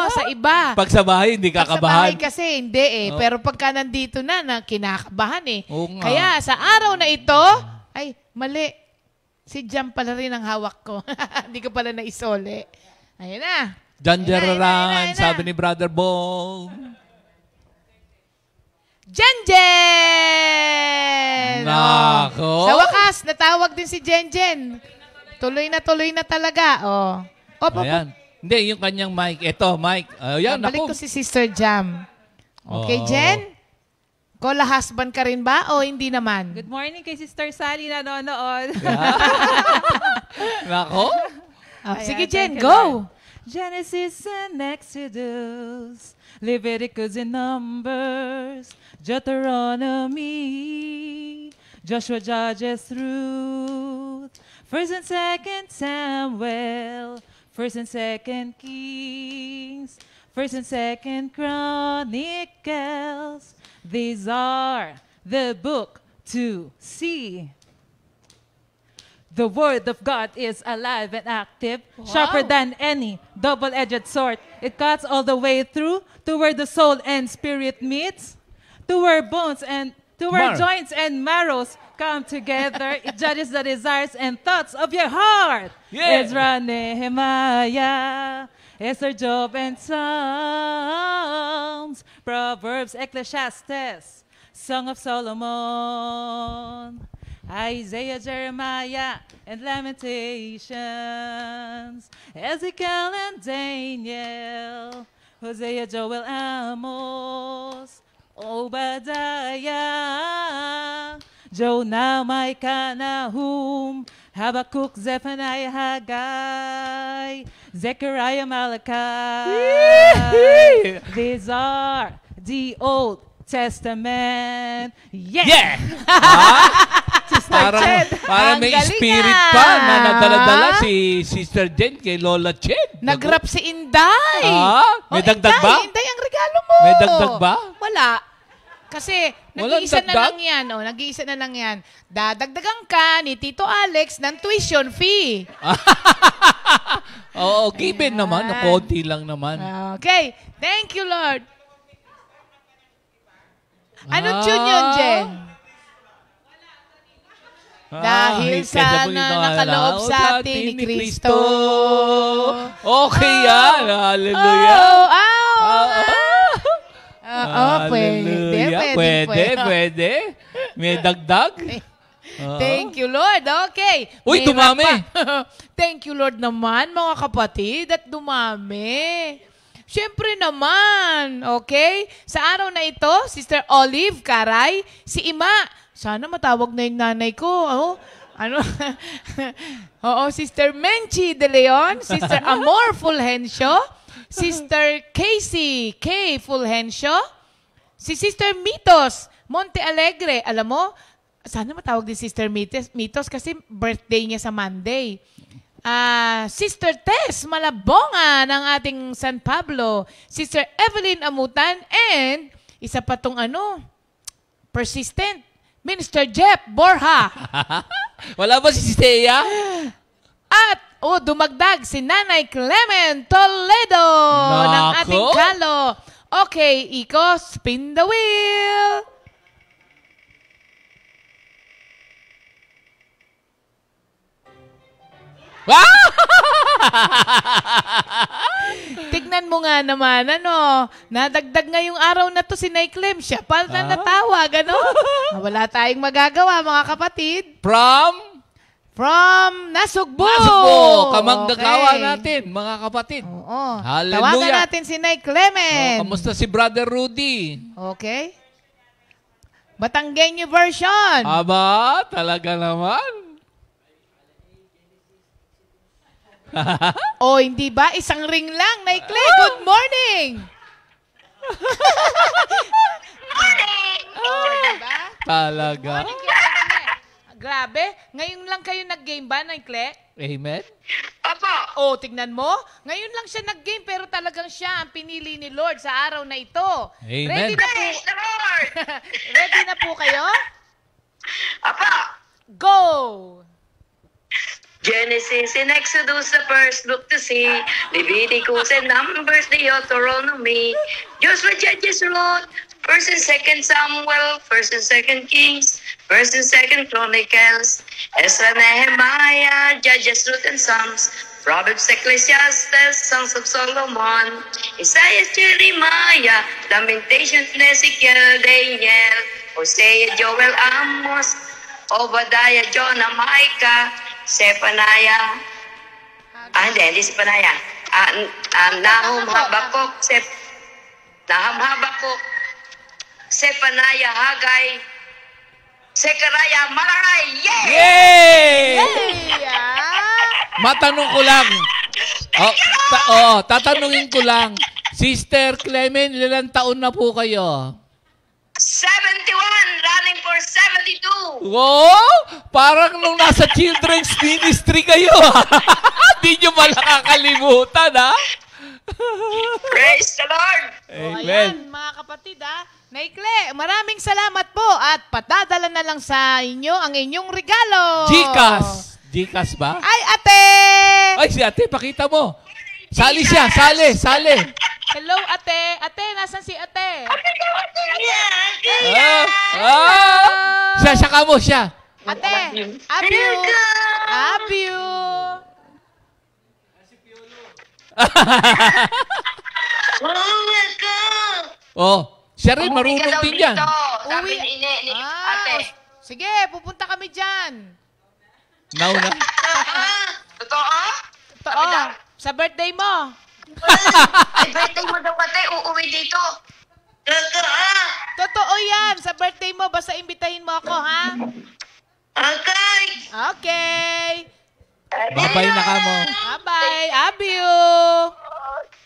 sa iba. Pag sa bahay, hindi Pag sa kakabahan. bahay kasi, hindi eh. Oh. Pero pagka nandito na kinakabahan eh. Oo nga. Kaya sa araw na ito, ay, mali. Si Jam pala rin ang hawak ko. Hindi ko pala naisole. Ayun na. Janjararan, sabi ni Brother Bong. Jenjen! Nako. Sa wakas, natawag din si Jenjen. Tuloy na talaga. Ayan. Hindi, yung kanyang mic. Ito, mic. Ayan, Balik naku. ko si Sister Jam. Okay, Oo. Jen? Kola husband ka rin ba o hindi naman? Good morning kay Sister Sally na nanonood. Nako. Sige, Jen, Ayan, thank you, go! Lord. Genesis and Exodus, Leviticus and Numbers, Deuteronomy, Joshua, Judges, Ruth, 1st and 2nd Samuel, 1st and 2nd Kings, 1st and 2nd Chronicles. These are the book to see. The word of God is alive and active, sharper than any double-edged sword. It cuts all the way through to where the soul and spirit meets, to where bones and to where joints and marrows come together. It judges the desires and thoughts of your heart. Yeah. Ezra, Nehemiah, Esther, Job, and Psalms, Proverbs, Ecclesiastes, Song of Solomon, Isaiah, Jeremiah, and Lamentations, Ezekiel and Daniel, Hosea, Joel, Amos, Obadiah, Jonah, Micah, Nahum, Habakkuk, Zephaniah, Haggai, Zechariah, Malachi. These are the Old Testament. Yes! Yeah! Parang Ang may galing spirit ah! pa na nadala-dala si Sister Jen kay Lola Chen. Nag-rap si Inday. May dagdag ba? Inday, ang regalo mo. May dagdag ba? Wala. Kasi Walang nag-iisa na dagdag? lang yan. Nag-iisa na lang yan. Dadagdagan ka ni Tito Alex ng tuition fee. Oo, given naman. Ayan. Konti lang naman. Okay. Thank you, Lord. Anong tune yun, Jen? Dahil sana nakaloob sa atin ni Kristo. Okay yan. Hallelujah. Pwede. May dagdag? Thank you, Lord. Okay. Uy, May dumami. rap pa. Thank you, Lord naman, mga kapatid, at dumami. Siyempre naman, okay? Sa araw na ito, Sister Olive Caray, si Ima, sana matawag na yung nanay ko. Oo, Sister Menchi De Leon, Sister Amor Fulgencio, Sister Casey K. Fulgencio, si Sister Mitos Monte Alegre. Alam mo, sana matawag din Sister Mitos kasi birthday niya sa Monday. Sister Tess Malabonga ng ating San Pablo, Sister Evelyn Amutan, and isa pa tong persistent, Minister Jeff Borja. Wala ba si Thea? At dumagdag si Nanay Clement Toledo ng Nako. ating kalo. Okay, Iko, spin the wheel. Tignan mo nga naman, nadagdag ngayong araw na to si Nay Clem. Siya pa na natawag, Wala tayong magagawa, mga kapatid. From Nasugbo. Kamanggagawa natin, mga kapatid. Oo. Hallelujah. Tawagan natin si Nay Clement. Kamusta si Brother Rudy? Okay. Batanggenyo version. Aba, talaga naman. Hindi ba? Isang ring lang, Nay Cle. Good morning! Diba? Talaga? Morning, Nay Cle. Grabe. Ngayon lang kayo nag-game ba, Nay Cle? Amen? Opo. Oh, tignan mo. Ngayon lang siya nag-game pero talagang siya ang pinili ni Lord sa araw na ito. Amen. Ready na po? Praise the Lord! Ready na po kayo? Apa! Go! Genesis and Exodus, the first book to see. Leviticus and Numbers, Deuteronomy. Joshua, Judges, Ruth. First and Second Samuel, First and Second Kings, First and Second Chronicles, Ezra, Nehemiah, Judges, Ruth, and Psalms, Proverbs, Ecclesiastes, Songs of Solomon, Isaiah, Jeremiah, Lamentations, Ezekiel, Daniel, Hosea, Joel, Amos, Obadiah, Jonah, Micah, Zephaniah, hindi Zephaniah, Nahum, Habakuk, Habakuk, Zephaniah, Haggai, Zechariah, Malakay, yay! Yay! Hey! Matanong ko lang. Tatanungin ko lang. Sister Clement, ilang taon na po kayo? 71, running for 72. Wow! Parang nung nasa children's ministry kayo. Hindi nyo pala kakalimutan, ha? Praise the Lord. O, Amen. ayan, mga kapatid, Naikle, maraming salamat po at patadala na lang sa inyo ang inyong regalo. Gcash. Gcash ba? Ay, ate! Ay, si ate, pakita mo. Sali siya, sali. Hello, ate. Ate, nasan si ate? Siya ka mo, siya. Ate, abyu. Abyu. Siya rin, marunong din yan. Sabi ni ate. Sige, pupunta kami dyan. Nauna. Totoo? Oo, sa birthday mo. Ay, birthday mo daw ate, uuwi dito. Totoo? Totoo yan, sa birthday mo. Basta imbitahin mo ako, ha? Okay. Okay. Babay na ka mo. Bye-bye. Abyu.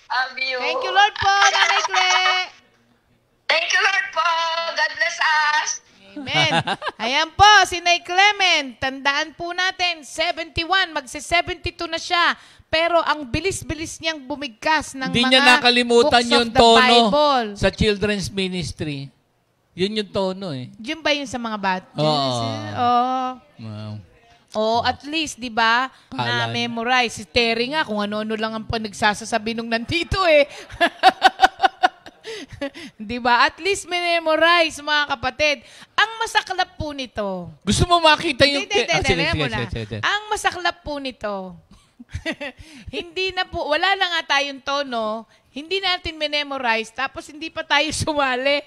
Abyo. Thank you, Lord po, Nanay Cle. Thank you, Lord po. God bless us. Amen. Ayan po, si Nay Clement. Tandaan po natin, 71, magse-72 na siya. Pero ang bilis-bilis niyang bumigkas ng Hindi mga niya nakalimutan books yung of the tono Bible. sa children's ministry. Yun yung tono eh. Yun ba yun sa mga bata? Oo. Wow. Oh, at least, di ba, Kala- na-memorize. Si Terry nga, kung ano-ano lang ang panagsasasabi nung nandito eh. Di ba? At least memorize, mga kapatid. Ang masaklap po nito. Gusto mo makita yung... Hindi, sige. sige. Ang masaklap po nito, hindi na po, wala na nga tayong tono, hindi natin memorize, tapos hindi pa tayo sumali.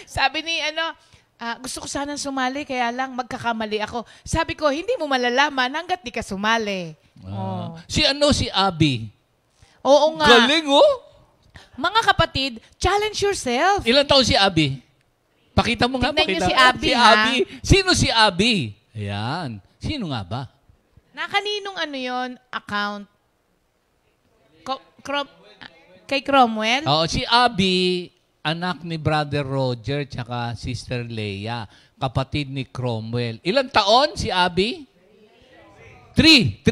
Sabi ni, gusto ko sanang sumali, kaya lang magkakamali ako. Sabi ko, hindi mo malalaman hanggat di ka sumali. Oh. Si Abby. Oo nga. Galing oh. Mga kapatid, challenge yourself. Ilan taon si Abby? Pakita mo nga. Tignan niyo pakita. si Abby, Si ha? Abby. Sino si Abby? Ayan. Sino nga ba? Na kaninong yon account? Kay Cromwell? Oo, si Abby, anak ni Brother Roger tsaka Sister Leia, kapatid ni Cromwell. Ilang taon si Abby? 3.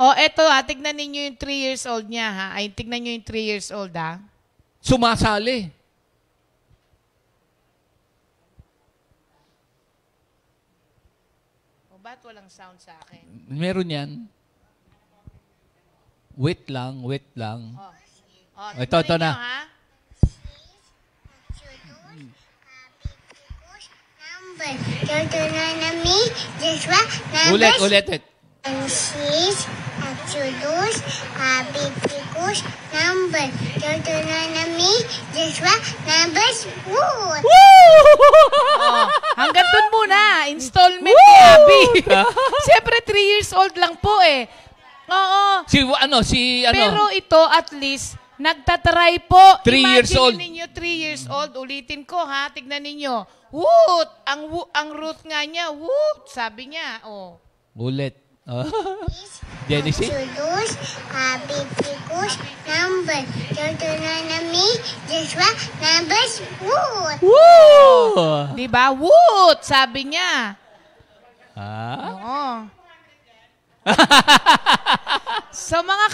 Oh, eto tignan ninyo yung 3 years old niya ha. Ay, tignan niyo yung 3 years old ha. Sumasali. O ba't walang sound sa akin? Meron yan. Wait lang. Oh, Ito tignan na. ninyo, ha? Deuteronomy, Joshua, Ulit. Genesis, Exodus, Leviticus, Numbers, Deuteronomy, Joshua, Numbers, Ruth. Oh, hanggang dun muna. Installment ni Abby. Siyempre, 3 years old lang po eh. Oo. Pero ito, at least, nagtatry po. 3 years old. Imagine ninyo, 3 years old. Ulitin ko ha. Tignan ninyo. Woot! Ang root nga niya, woot! Sabi niya. Oh. Ulit. Genesis? Exodus, Leviticus, Numbers, Deuteronomy, Joshua, Numbers, Ruth. Woo! Diba? Woot! Sabi niya. Ah? Oo. So mga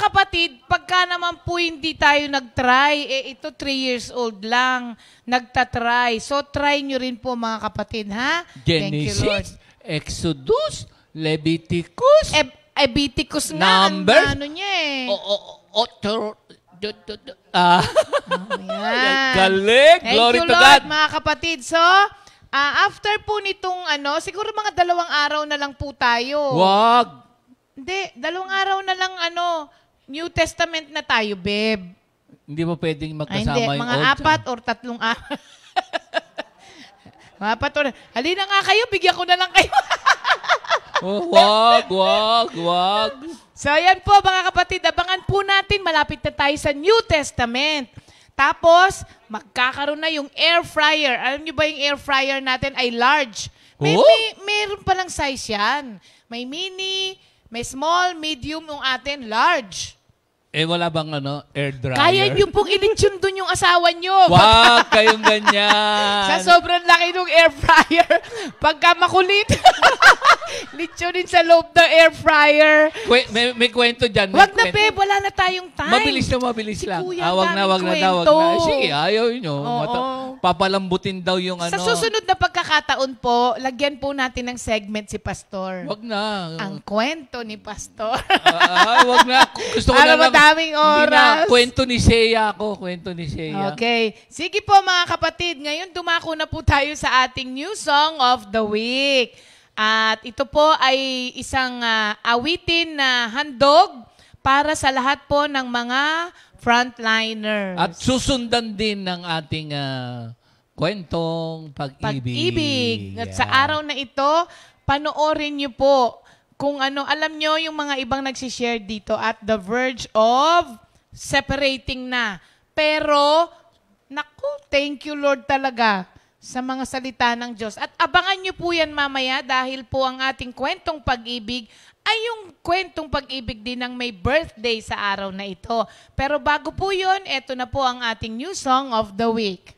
naman po hindi tayo nag-try. Ito 3 years old lang, nagtatry. So, try nyo rin po mga kapatid, ha? Thank you, Lord. Genesis, Exodus, Leviticus, Leviticus nga, Numbers? ano niya eh. Yan. Ayan. Galing! Thank Glory you, to Lord, God! mga kapatid. So, after po nitong siguro mga 2 araw na lang po tayo. Wag! Hindi, 2 araw na lang New Testament na tayo, babe. Hindi mo pwedeng Ay, magkasama hindi, yung mga old. 4 or 3 araw. Mga 4 or... Halina nga kayo, bigyan ko na lang kayo. Wag. So, ayan po mga kapatid, abangan po natin, malapit na tayo sa New Testament. Tapos, magkakaroon na yung air fryer. Alam niyo ba yung air fryer natin ay large? Meron palang size yan. May mini, may small, medium, yung atin, large. Wala bang air dryer? Kaya niyo pong ilitsyon dun yung asawa niyo. Wag kayong ganyan. Sa sobrang laki ng air fryer, pagka makulit, litsunin sa loob ng air fryer. May kwento dyan. Wag na, babe. Wala na tayong time. Mabilis lang. Kuya, Wag na. kwento. Sige, ayaw nyo. Oo. Papalambutin daw yung Sa susunod na pagkakataon po, lagyan po natin ng segment si Pastor. Wag na. Ang kwento ni Pastor. Wag na. Gusto ko Para na lang. madaming oras. Hindi na. Kwento ni Seiya ako. Okay. Sige po mga kapatid, ngayon dumako na po tayo sa ating new song of the week. At ito po ay isang awitin na handog para sa lahat po ng mga frontliners. At susundan din ng ating kwentong pag-ibig. At sa araw na ito, panoorin niyo po kung alam nyo yung mga ibang nagsishare dito at the verge of separating na. Pero, naku, thank you Lord talaga sa mga salita ng Diyos. At abangan nyo po yan mamaya dahil po ang ating kwentong pag-ibig ay yung kwentong pag-ibig din ng may birthday sa araw na ito. Pero bago po yun, eto na po ang ating new song of the week.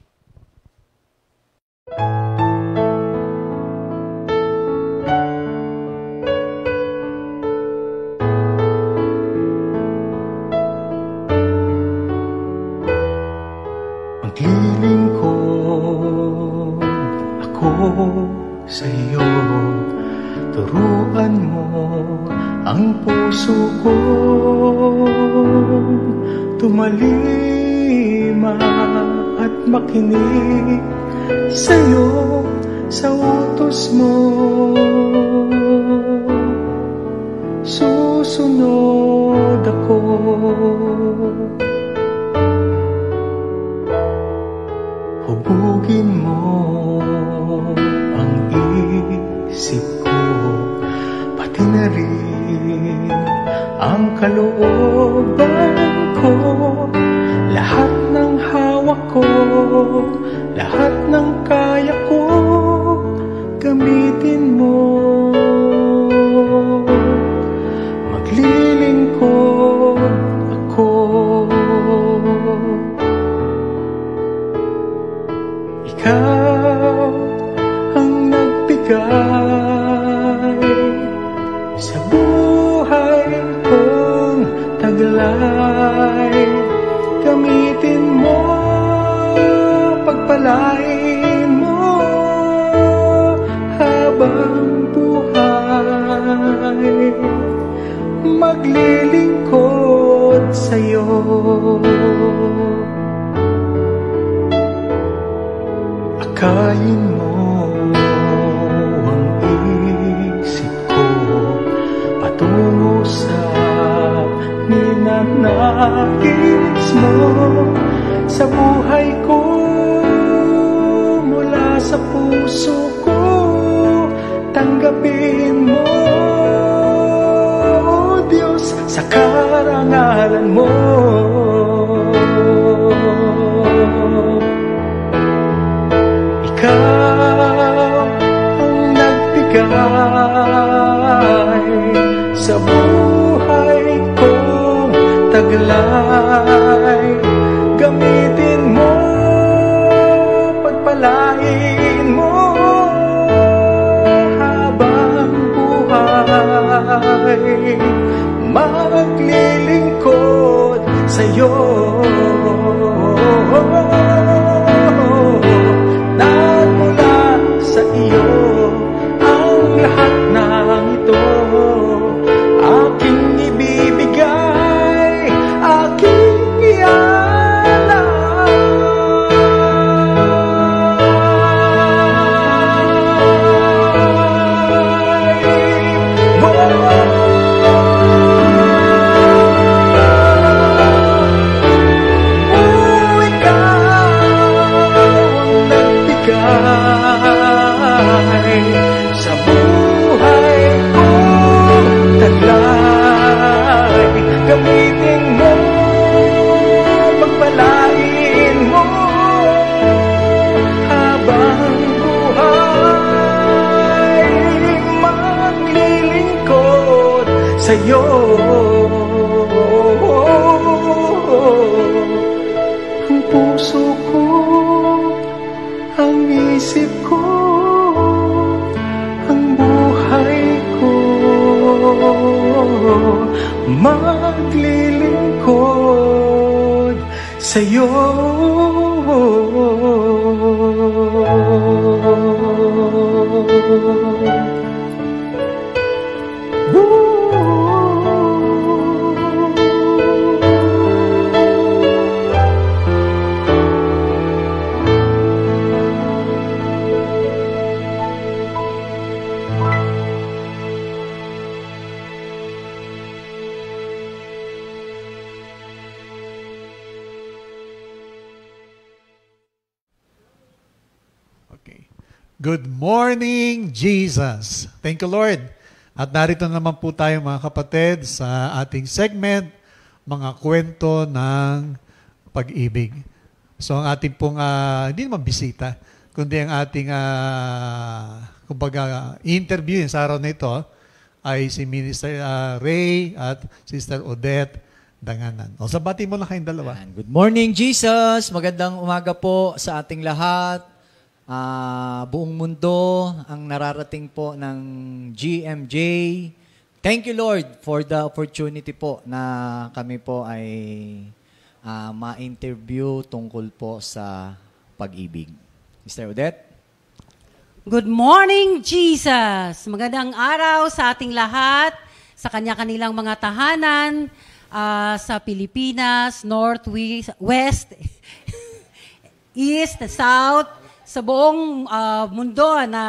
Maglilingkod ako sa iyo, turuan mo ang puso ko, tumalima at makinig sa iyo, sa utos mo. Susunod ako. Hubugin mo ang isip ko, pati na rin ang kalooban ko. Lahat ng hawak ko, lahat ng kaya ko, gamitin mo. Maglilingkod ako. Ikaw ang nagbigay sa buhay kong taglay. Gamitin mo, pagpalain mo habang buhay. Maglilingkod sa'yo. Akayin mo ang isip ko patungo sa ninanais mo sa buhay ko, mula sa puso ko, tanggapin mo, oh Diyos, sa karangalan mo. Ikaw ang nagbigay sa buhay kong taglay. Gamitin mo, pagpalain mo habang buhay. Maglilingkod sa'yo. Nagmula sa iyo ang lahat ng ito. Aking ibibigay, aking sa buhay ko taglay. Gamitin mo, pagpalain mo habang buhay, maglilingkod sa'yo. Ang puso ko, ang isip ko, ang buhay ko, maglilingkod sa'yo. Okay. Good morning, Jesus. Thank you, Lord. At narito naman po tayo mga kapatid sa ating segment, mga kwento ng pag-ibig. So ang ating pong, hindi naman bisita, kundi ang ating, kumbaga, interview sa araw na ito ay si Minister Ray at Sister Odette Danganan. O sabati mo na kayong dalawa. Good morning, Jesus. Magandang umaga po sa ating lahat. Buong mundo ang nararating po ng GMJ. Thank you, Lord, for the opportunity po na kami po ay ma-interview tungkol po sa pag-ibig. Mr. Odette? Good morning, Jesus! Magandang araw sa ating lahat, sa kanya-kanilang mga tahanan, sa Pilipinas, North, West, East, South, sa buong mundo na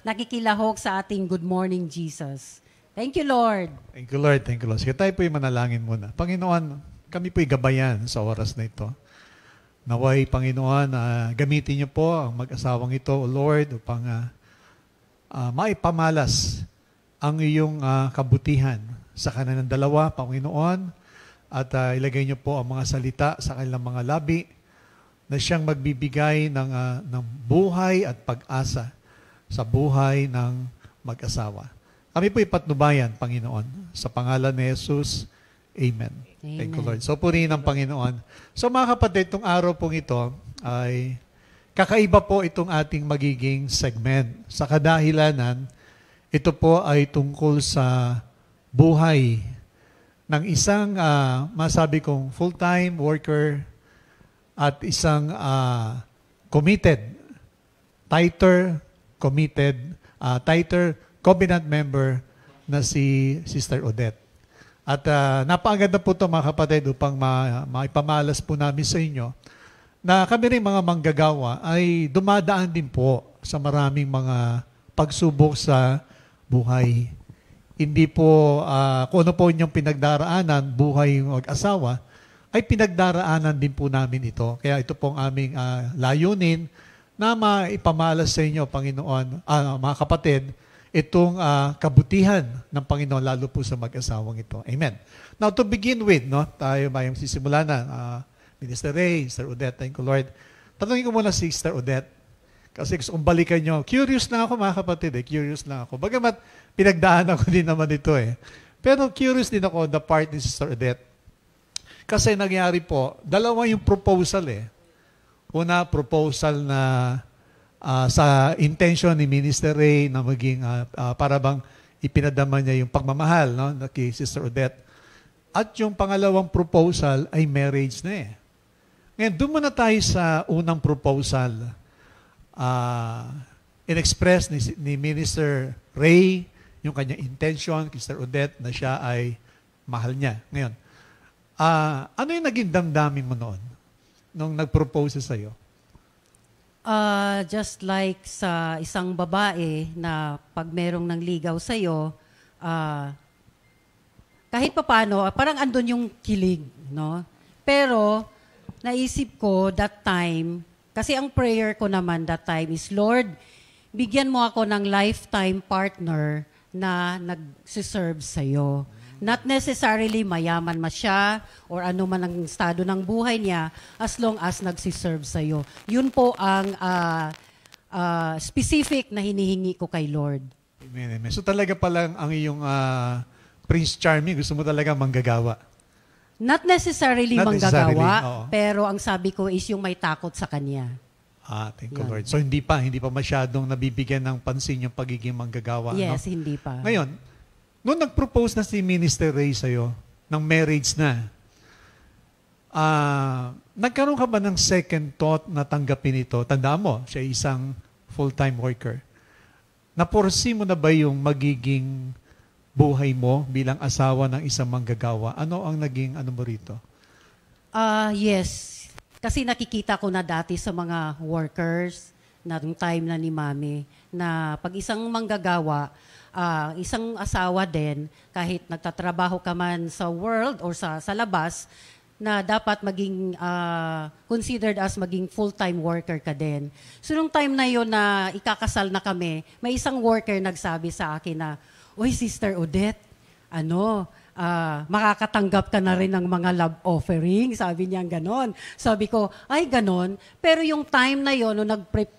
nakikilahok sa ating Good Morning, Jesus. Thank you, Lord. Thank you, Lord. Thank you, Lord. Sige tayo po'y manalangin muna. Panginoon, kami po'y gabayan sa oras na ito. Naway, Panginoon, gamitin niyo po ang mag-asawang ito, O Lord, upang maipamalas ang iyong kabutihan sa kanilang dalawa, Panginoon, at ilagay niyo po ang mga salita sa kanilang mga labi na siyang magbibigay ng buhay at pag-asa sa buhay ng mag-asawa. Kami po ipatnubayan, Panginoon, sa pangalan ni Jesus. Amen. Thank you, Lord. So, purihin ang Panginoon. So, mga kapatid, itong araw pong ito ay kakaiba po itong ating magiging segment. Sa kadahilanan, ito po ay tungkol sa buhay ng isang, masabi kong full-time worker at isang committed, tighter covenant member na si Sister Odette. At napakaganda po ito mga kapatid upang maipamalas po namin sa inyo na kami rin mga manggagawa ay dumadaan din po sa maraming mga pagsubok sa buhay. Hindi po, kung ano po inyong pinagdaraanan, buhay mag-asawa, ay pinagdaraanan din po namin ito. Kaya ito pong aming layunin na maipamalas sa inyo, Panginoon, mga kapatid, itong kabutihan ng Panginoon, lalo po sa mag-asawang ito. Amen. Now, to begin with, tayo may sisimula na. Minister Ray, Sister Odette, thank you, Lord. Tanungin ko muna si Sister Odette. Kasi gusto kong balikan nyo. Curious na ako, mga kapatid. Curious na ako. Bagamat pinagdaanan ko din naman ito. Pero curious din ako the part ni Sister Odette. Kasi nangyari po, dalawa yung proposal Una, proposal na sa intention ni Minister Ray na maging para bang ipinadama niya yung pagmamahal kay Sister Odette. At yung pangalawang proposal ay marriage na eh. Ngayon, doon muna tayo sa unang proposal. In-express ni Minister Ray yung kanyang intention, Sister Odette, na siya ay mahal niya. Ngayon, ano yung naging damdamin mo noon nung nag-propose sa'yo? Just like sa isang babae na pag merong nangligaw sa'yo, kahit papano, parang andun yung kilig, no? Pero, naisip ko that time, kasi ang prayer ko naman that time is, Lord, bigyan mo ako ng lifetime partner na nagsiserve sa'yo. Not necessarily mayaman ma siya or ano man ang estado ng buhay niya as long as nagsiserve sa'yo. Yun po ang specific na hinihingi ko kay Lord. Amen, amen. So talaga palang ang iyong Prince Charming, gusto mo talaga manggagawa? Not necessarily Not manggagawa, oo. pero ang sabi ko is yung may takot sa Kanya. Thank you, Yan. Lord. So hindi pa masyadong nabibigyan ng pansin yung pagiging manggagawa. Yes, no? hindi pa. Ngayon, nung nag-propose na si Minister Ray sa'yo, ng marriage na, nagkaroon ka ba ng second thought na tanggapin ito? Tandaan mo, siya isang full-time worker. Na-foresee mo na ba yung magiging buhay mo bilang asawa ng isang manggagawa? Ano ang naging mo rito? Yes. Kasi nakikita ko na dati sa mga workers, na nung time na ni Mami, na pag isang manggagawa, isang asawa din, kahit nagtatrabaho ka man sa world or sa labas, na dapat maging considered as maging full-time worker ka din. So nung time na yon na ikakasal na kami, may isang worker nagsabi sa akin na, "Uy, Sister Odette, makakatanggap ka na rin ng mga love offering." Sabi niya ganon. Sabi ko, ay ganon. Pero yung time na yon, nung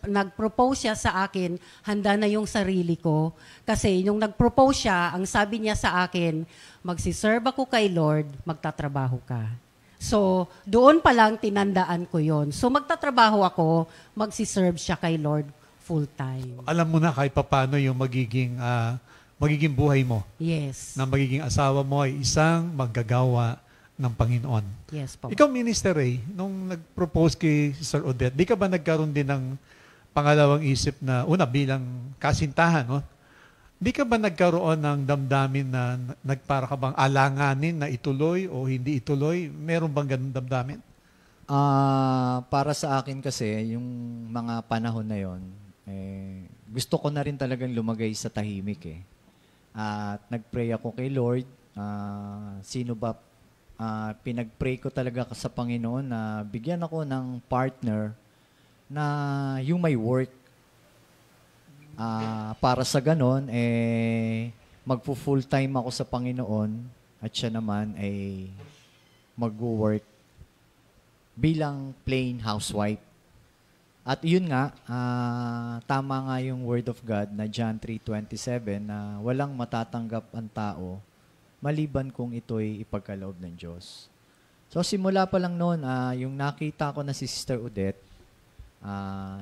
nag-propose siya sa akin, handa na yung sarili ko. Kasi yung nag-propose siya, ang sabi niya sa akin, magsiserve ako kay Lord, magtatrabaho ka. So, doon pa lang tinandaan ko yon. So, magtatrabaho ako, magsiserve siya kay Lord full-time. Alam mo na kahit paano yung magiging buhay mo. Yes. Na magiging asawa mo ay isang manggagawa ng Panginoon. Yes po. Ikaw, Minister Ray, nung nag-propose kay Sister Odette, di ka ba nagkaroon din ng pangalawang isip na, una, bilang kasintahan, no? Di ka ba nagkaroon ng damdamin na nagpara ka bang alanganin na ituloy o hindi ituloy? Meron bang ganun damdamin? Para sa akin kasi, yung mga panahon na yon, gusto ko na rin talagang lumagay sa tahimik eh. At nag-pray ako kay Lord. Sino ba pinag-pray ko talaga sa Panginoon na bigyan ako ng partner na yung may work. Para sa ganon, magpo-full time ako sa Panginoon at siya naman ay mag-work bilang plain housewife. At yun nga, tama nga yung word of God na John 3:27 na walang matatanggap ang tao maliban kung ito'y ipagkaloob ng Diyos. So simula pa lang noon, yung nakita ko na si Sister Odette,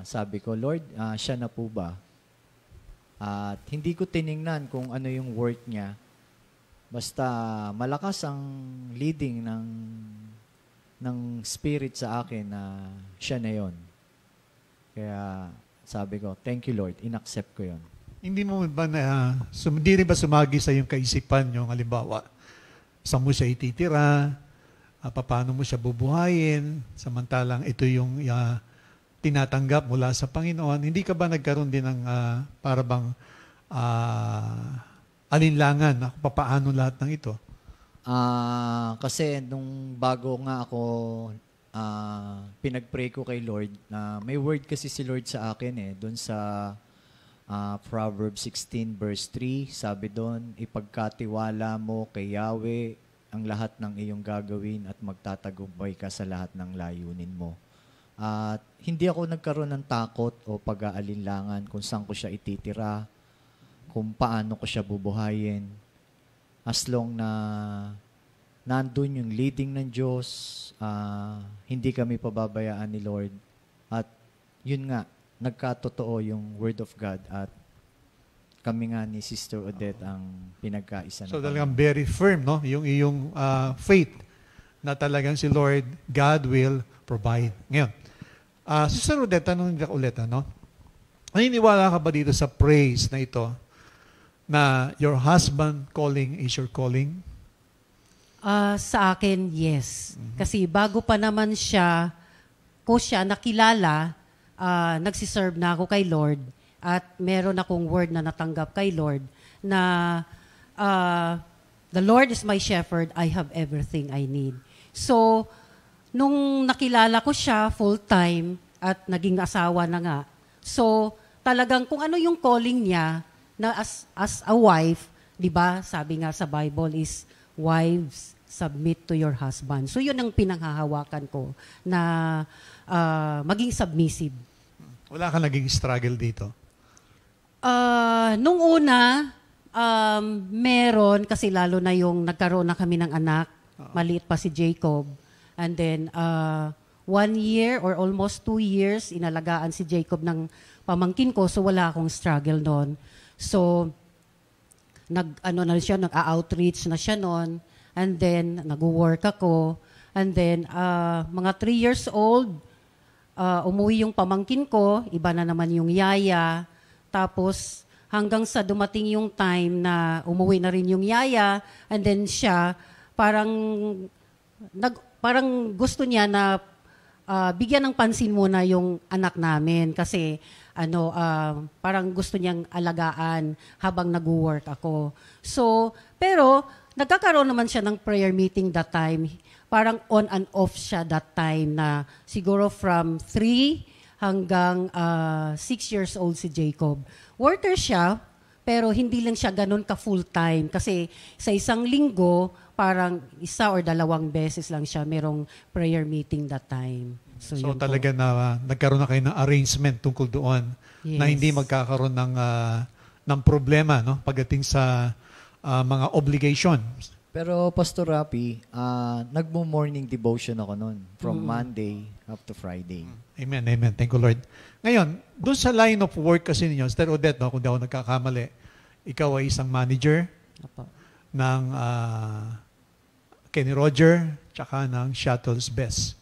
sabi ko, Lord, siya na po ba? At hindi ko tiningnan kung ano yung work niya. Basta malakas ang leading ng Spirit sa akin na siya na yon. Kaya sabi ko, thank you Lord, inaccept ko yon. Hindi mo ba hindi rin ba sumagi sa iyong kaisipan yung halimbawa, saan mo siya ititira, paano mo siya bubuhayin, samantalang ito yung tinatanggap mula sa Panginoon, hindi ka ba nagkaroon din ng parabang alinlangan na papaano lahat ng ito? Kasi nung bago nga ako pinag-pray ko kay Lord, may word kasi si Lord sa akin doon sa Proverbs 16 verse 3, sabi doon, ipagkatiwala mo kay Yahweh ang lahat ng iyong gagawin at magtatagumpay ka sa lahat ng layunin mo. At hindi ako nagkaroon ng takot o pag-aalinlangan kung saan ko siya ititira, kung paano ko siya bubuhayin. As long na nandun yung leading ng Diyos, hindi kami pababayaan ni Lord. At yun nga, nagkatotoo yung Word of God at kami nga ni Sister Odette ang pinagkaisa. So talagang very firm, no? Yung iyong faith na talagang si Lord, God will provide. Ngayon, Sister Odette, tanong nila ulit, ano? Naniniwala ka ba dito sa praise na ito na your husband calling is your calling? Sa akin, yes. Kasi bago pa naman siya nakilala, nagsiserve na ako kay Lord at meron akong word na natanggap kay Lord na the Lord is my shepherd, I have everything I need. So, nung nakilala ko siya full-time at naging asawa na nga, so talagang kung ano yung calling niya na as a wife, di ba, sabi nga sa Bible is, wives, submit to your husband. So yun ang pinanghahawakan ko na maging submissive. Wala ka naging struggle dito? Nung una, meron kasi lalo na yung nagkaroon na kami ng anak. Maliit pa si Jacob. And then, 1 year or almost 2 years, inalagaan si Jacob ng pamangkin ko. So, wala akong struggle noon. So, nag-outreach na siya noon. And then, nag-work ako. And then, mga 3 years old, umuwi yung pamangkin ko. Iba na naman yung yaya. Tapos, hanggang sa dumating yung time na umuwi na rin yung yaya, and then siya, parang gusto niya na bigyan ng pansin muna yung anak namin kasi parang gusto niyang alagaan habang nag-work ako. So, pero nagkakaroon naman siya ng prayer meeting that time. Parang on and off siya that time na siguro from 3 hanggang 6 years old si Jacob. Worker siya, pero hindi lang siya ganun ka full-time. Kasi sa isang linggo, parang 1 or 2 beses lang siya merong prayer meeting that time. So talaga na nagkaroon na kayo ng arrangement tungkol doon na hindi magkakaroon ng problema, no? Pagdating sa mga obligation. Pero Pastor Rapi, nagmo-morning devotion ako noon from Monday up to Friday. Amen, amen. Thank you, Lord. Ngayon, doon sa line of work kasi ninyo, Sister Odette, no, kung di ako nagkakamali, ikaw ay isang manager ng Kenny Roger tsaka ng Shuttles Best.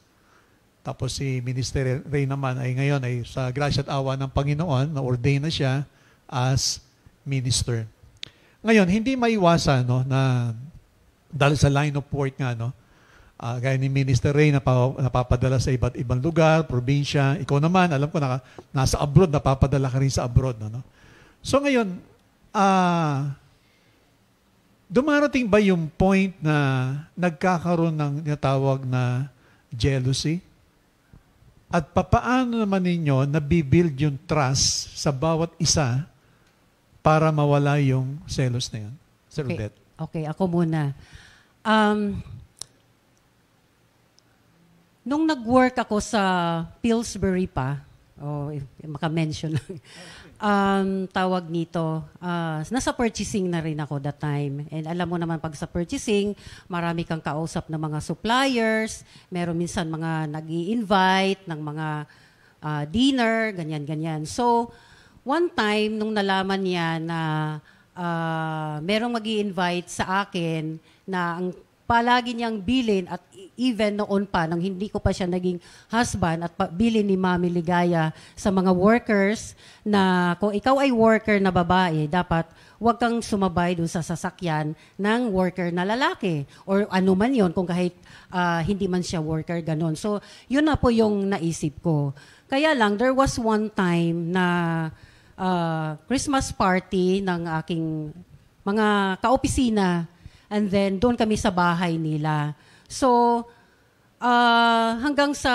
Tapos si Minister Ray naman ay ngayon ay sa grasya at awa ng Panginoon, na-ordain na siya as minister. Ngayon, hindi maiwasan, no, na dahil sa line of work nga, no, gaya ni Minister Ray napapadala sa iba't ibang lugar, probinsya. Ikaw naman, alam ko nasa abroad, napapadala ka rin sa abroad. No? So ngayon, dumarating ba yung point na nagkakaroon ng tinatawag na jealousy? At papaano naman ninyo nabibuild yung trust sa bawat isa para mawala yung selos na yun? Sir Odette. Okay, ako muna. Nung nag-work ako sa Pillsbury pa, maka-mention lang, tawag nito, nasa purchasing na rin ako that time. And alam mo naman, pag sa purchasing, marami kang kausap na mga suppliers, meron minsan mga nag-i-invite ng mga dinner, ganyan-ganyan. So, one time, nung nalaman niya na merong mag-i-invite sa akin na ang palagi niyang bilin at even noon pa, nang hindi ko pa siya naging husband at bilin ni Mami Ligaya sa mga workers na kung ikaw ay worker na babae, dapat huwag kang sumabay doon sa sasakyan ng worker na lalaki or ano man yon kung kahit hindi man siya worker, ganon. So, yun na po yung naisip ko. Kaya lang, there was one time na Christmas party ng aking mga kaopisina. And then, doon kami sa bahay nila. So, hanggang sa,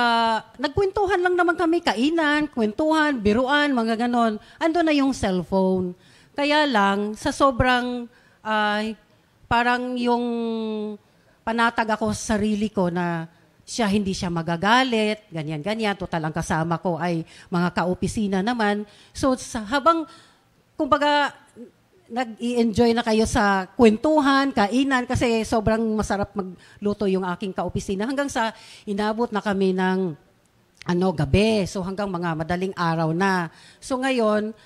nagkwentuhan lang naman kami, kainan, kwentuhan, biruan, mga ganon. Ando na yung cellphone. Kaya lang, sa sobrang, parang yung panatag ako sa sarili ko na hindi siya magagalit, ganyan-ganyan. Total, ang kasama ko ay mga kaopisina naman. So, habang, kumbaga, nag-i-enjoy na kayo sa kwentuhan, kainan, kasi sobrang masarap magluto yung aking kaopisina. Hanggang sa inabot na kami ng gabi. So hanggang mga madaling araw na. So ngayon,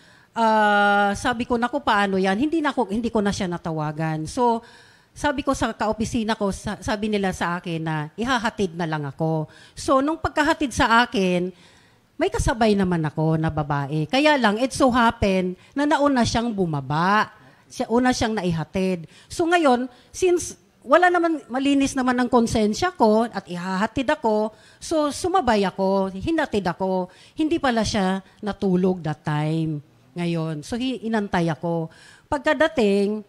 sabi ko, naku, paano yan? Hindi ko na siya natawagan. So, sabi ko sa kaopisina ko, sabi nila sa akin na ihahatid na lang ako. So, nung pagkahatid sa akin, may kasabay naman ako na babae. Kaya lang, it so happen na nauna siyang bumaba. Una siyang naihatid. So ngayon, since wala naman, malinis naman ang konsensya ko at ihahatid ako, so sumabay ako, hinatid ako. Hindi pala siya natulog that time. Ngayon, so inantay ako. Pagkadating,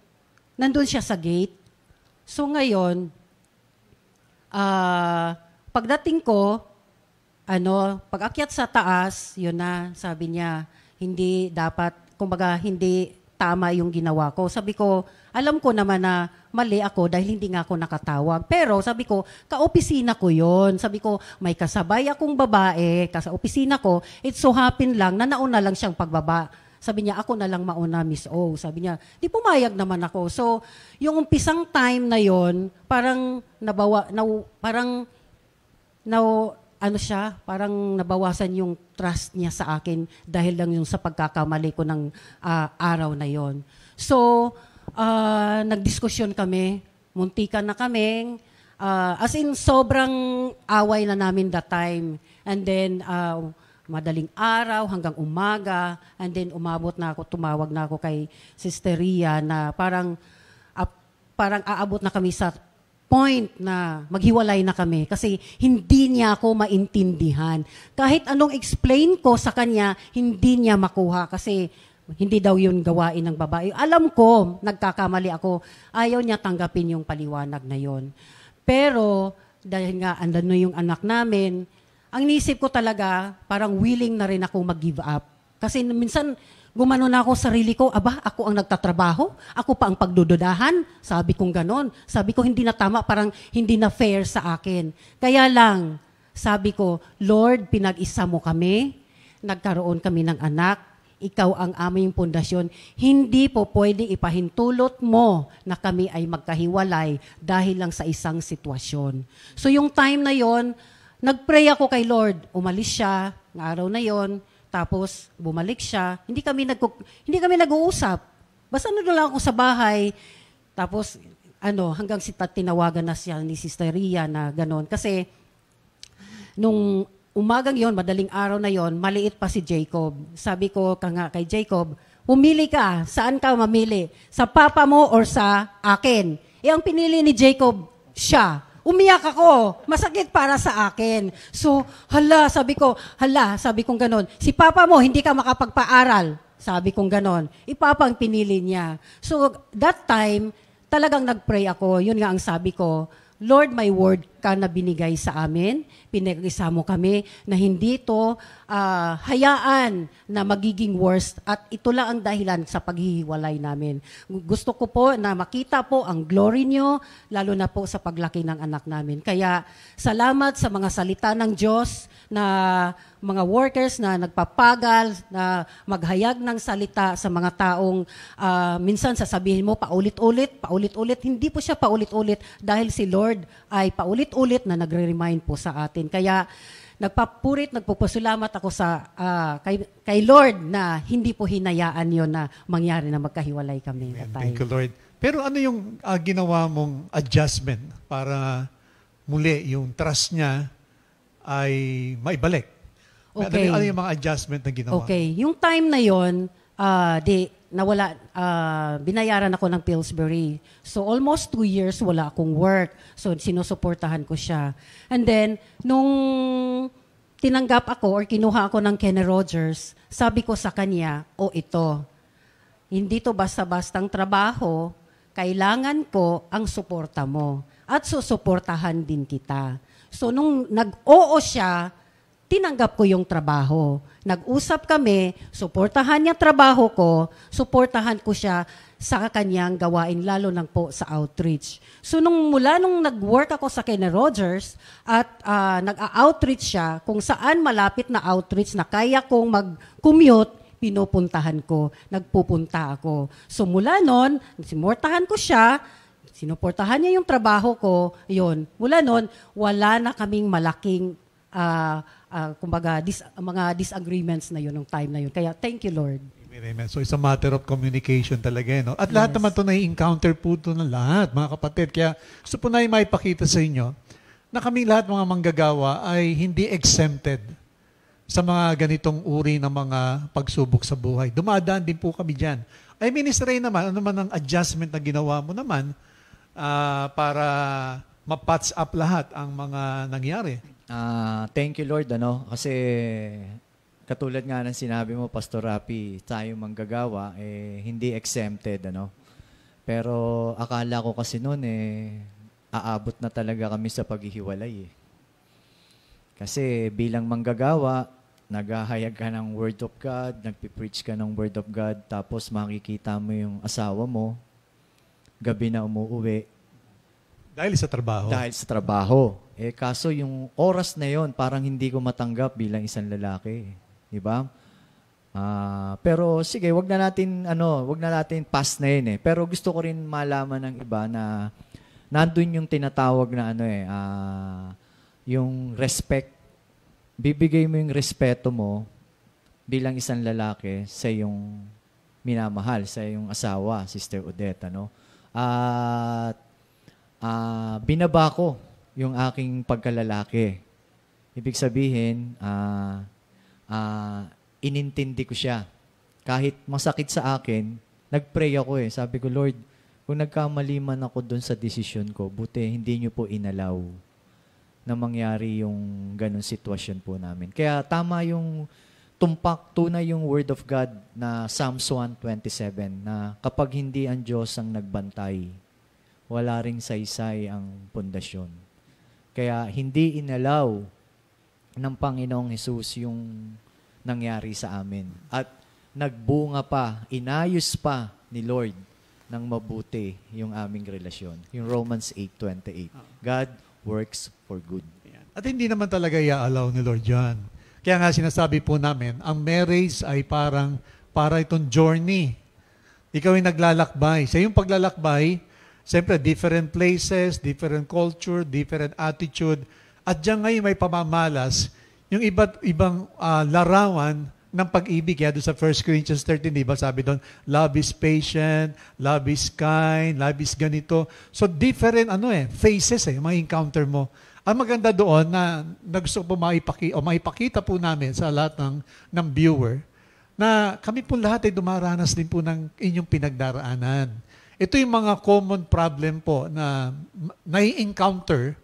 nandun siya sa gate. So ngayon, pagdating ko, pag-akyat sa taas, yun na, sabi niya, hindi dapat, kumbaga, hindi tama yung ginawa ko. Sabi ko, alam ko naman na mali ako dahil hindi nga ako nakatawag. Pero sabi ko, kaopisina ko yon. Sabi ko, may kasabay akong babae, sa opisina ko, it so happen lang na nauna lang siyang pagbaba. Sabi niya, ako na lang mauna, Miss O. Sabi niya, di pumayag naman ako. So, yung umpisang time na yon, parang parang nabawasan yung trust niya sa akin dahil lang yung sa pagkakamali ko ng araw na yon. So, nagdiskusyon kami, muntikan na kaming, as in sobrang away na namin that time. And then, madaling araw hanggang umaga, and then tumawag na ako kay Sister Ria na parang aabot na kami sa point na maghiwalay na kami kasi hindi niya ako maintindihan. Kahit anong explain ko sa kanya, hindi niya makuha kasi hindi daw yun gawain ng babae. Alam ko, nagkakamali ako. Ayaw niya tanggapin yung paliwanag na yon. Pero, dahil nga andun na yung anak namin, ang nisip ko talaga, parang willing na rin ako mag-give up. Kasi minsan, gumano na ako sarili ko, ako ang nagtatrabaho, ako pa ang pagdududahan. Sabi kong ganon. Sabi ko, hindi na tama, parang hindi na fair sa akin. Kaya lang, sabi ko, Lord, pinag-isa mo kami, nagkaroon kami ng anak, ikaw ang aming pundasyon. Hindi po pwede ipahintulot mo na kami ay magkahiwalay dahil lang sa isang sitwasyon. So yung time na yon, nag-pray ako kay Lord. Umalis siya, ng araw na yon. Tapos, bumalik siya. Hindi kami nag-uusap. Basta lang ako sa bahay. Tapos, hanggang tinawagan na siya ni Sister Ria na gano'n. Kasi, nung umagang yon, madaling araw na yon, maliit pa si Jacob. Sabi ko kay Jacob, pumili ka. Saan ka mamili? Sa papa mo or sa akin? Ang pinili ni Jacob, siya. Umiyak ako. Masakit para sa akin. So, sabi kong ganon. Si papa mo, hindi ka makapagpaaral. Sabi kong ganon. Ipapa ang pinili niya. So, that time, talagang nag-pray ako. Yun nga ang sabi ko, Lord, may word ka na binigay sa amin. Pinag-isa mo kami na hindi to hayaan na magiging worst at ito lang ang dahilan sa paghihiwalay namin. Gusto ko po na makita po ang glory nyo, lalo na po sa paglaki ng anak namin. Kaya salamat sa mga salita ng Diyos na mga workers na nagpapagal, na maghayag ng salita sa mga taong minsan sasabihin mo paulit-ulit. Hindi po siya paulit-ulit dahil si Lord ay paulit-ulit na nagre-remind po sa atin. Kaya nagpupasalamat ako kay Lord na hindi po hinayaan yon na mangyari na magkahiwalay kami. Thank you, Lord. Pero ano yung ginawa mong adjustment para muli yung trust niya ay maibalik? Okay. Ano yung mga adjustment na ginawa? Okay. Yung time na yon, binayaran ako ng Pillsbury. So almost 2 years wala akong work. So sinusuportahan ko siya. And then, nung tinanggap ako or kinuha ako ng Kenny Rogers, sabi ko sa kanya, ito, hindi to basta-bastang trabaho, kailangan ko ang suporta mo. At susuportahan din kita. So nung nag-oo siya, tinanggap ko yung trabaho. Nag-usap kami, suportahan niya trabaho ko, suportahan ko siya sa kanyang gawain, lalo nang po sa outreach. So mula nung nag-work ako sa Kenny Rogers at nag-outreach siya, kung saan malapit na outreach na kaya kong mag-commute, pinupuntahan ko, nagpupunta ako. So mula nun, sinuportahan ko siya, sinuportahan niya yung trabaho ko, yun. Mula nun, wala na kaming malaking mga disagreements na yun, nung time na yun. Kaya, thank you, Lord. Amen. So it's a matter of communication talaga. No? At lahat naman ito na-encounter po ito ng lahat, mga kapatid. Kaya gusto po na maipakita sa inyo na kami lahat mga manggagawa ay hindi exempted sa mga ganitong uri ng mga pagsubok sa buhay. Dumadaan din po kami dyan. Ay ministry naman, ano man ang adjustment na ginawa mo naman para ma-patch up lahat ang mga nangyari. Thank you, Lord, kasi katulad nga ng sinabi mo, Pastor Rapi, tayo manggagawa, hindi exempted, Pero akala ko kasi noon, aabot na talaga kami sa paghihiwalay. Kasi bilang manggagawa, naghahayag ka ng Word of God, nagpipreach ka ng Word of God, tapos makikita mo yung asawa mo, gabi na umuuwi. Dahil sa trabaho. Dahil sa trabaho. Kaso yung oras na yon parang hindi ko matanggap bilang isang lalaki. Diba? Pero sige, wag na natin pass na yun. Pero gusto ko rin malaman ng iba na nandun yung tinatawag na yung respect. Bibigay mo yung respeto mo bilang isang lalaki sa iyong minamahal, sa iyong asawa, Sister Odette. At binaba ko yung aking pagkalalaki. Ibig sabihin, inintindi ko siya. Kahit masakit sa akin, nag-pray ako Sabi ko, Lord, kung nagkamali man ako doon sa desisyon ko, buti hindi niyo po inalaw na mangyari yung ganun sitwasyon po namin. Kaya tama yung tunay yung Word of God na Psalms 127 na kapag hindi ang Diyos ang nagbantay, wala ring saysay ang pundasyon. Kaya hindi inalaw ng Panginoong Hesus yung nangyari sa amin. At nagbunga pa, inayos pa ni Lord ng mabuti yung aming relasyon. Yung Romans 8:28. God works for good. At hindi naman talaga i-allow ni Lord yan. Kaya nga sinasabi po namin, ang marriage ay para itong journey. Ikaw ay naglalakbay. Sa iyong paglalakbay, siyempre different places, different culture, different attitude. At diyan ngayon may pamamalas yung ibang larawan ng pag-ibig. Kaya doon sa 1 Corinthians 13, diba sabi doon, love is patient, love is kind, love is ganito. So different phases mga encounter mo. Ang maganda doon na gusto po maipakita po namin sa lahat ng viewer na kami po lahat ay dumaranas din po ng inyong pinagdaraanan. Ito yung mga common problem po na nai-encounter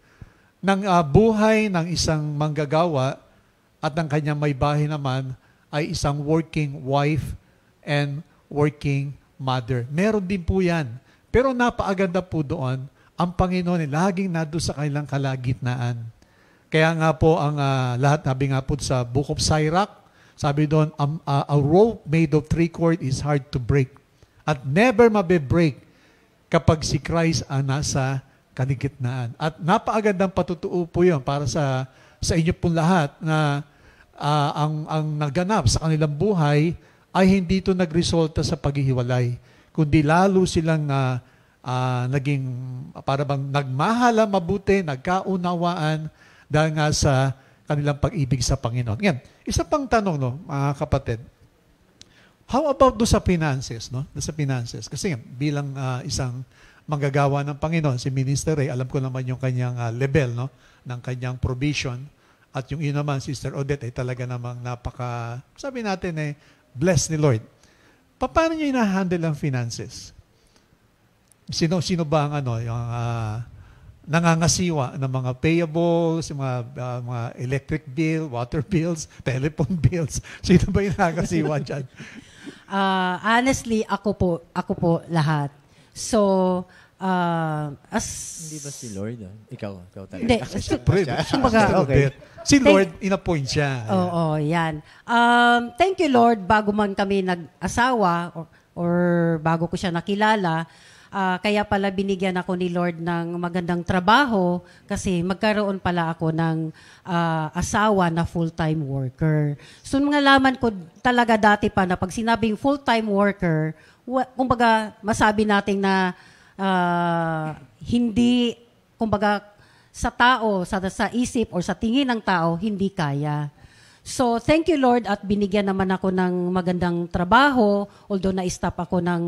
ng buhay ng isang manggagawa at ng kanyang may bahay naman ay isang working wife and working mother. Meron din po yan. Pero napaaganda po doon, ang Panginoon ay laging nandun sa kanilang kalagitnaan. Kaya nga po ang lahat, sabi nga po sa Book of Sirach, sabi doon, a rope made of 3 cords is hard to break. At never mabe-break kapag si Christ ang nasa kaligitnaan. At napaagandang patutuo po yun para sa inyo pong lahat na ang naganap sa kanilang buhay ay hindi ito nagresulta sa paghihiwalay, kundi lalo silang naging para bang nagmahala mabuti, nagkaunawaan dahil nga sa kanilang pag-ibig sa Panginoon. Ngayon, isa pang tanong, mga kapatid, how about do sa finances, Sa finances. Kasi bilang isang manggagawa ng Panginoon, si Minister Ray, alam ko naman yung kanyang level, ng kanyang provision. At yung naman, Sister Odette, ay talaga namang sabi natin blessed ni Lord. Paano niyo ina-handle ang finances? Sino ba ang yung nangangasiwa ng mga payables, mga electric bill, water bills, telephone bills? Sino ba yung nangangasiwa dyan? Honestly, ako po lahat. So, Hindi ba si Lord? Ikaw talaga. Hindi. Okay. Si Lord, in-appoint siya. Oo, yan. Thank you, Lord, bago man kami nag-asawa or bago ko siya nakilala, kaya pala binigyan ako ni Lord ng magandang trabaho kasi magkaroon pala ako ng asawa na full-time worker. So, nalaman ko talaga dati pa na pag sinabing full-time worker, kumbaga masabi natin na hindi, kumbaga, sa tao, sa isip, or sa tingin ng tao, hindi kaya. So, thank you Lord at binigyan naman ako ng magandang trabaho, although na-stop ako ng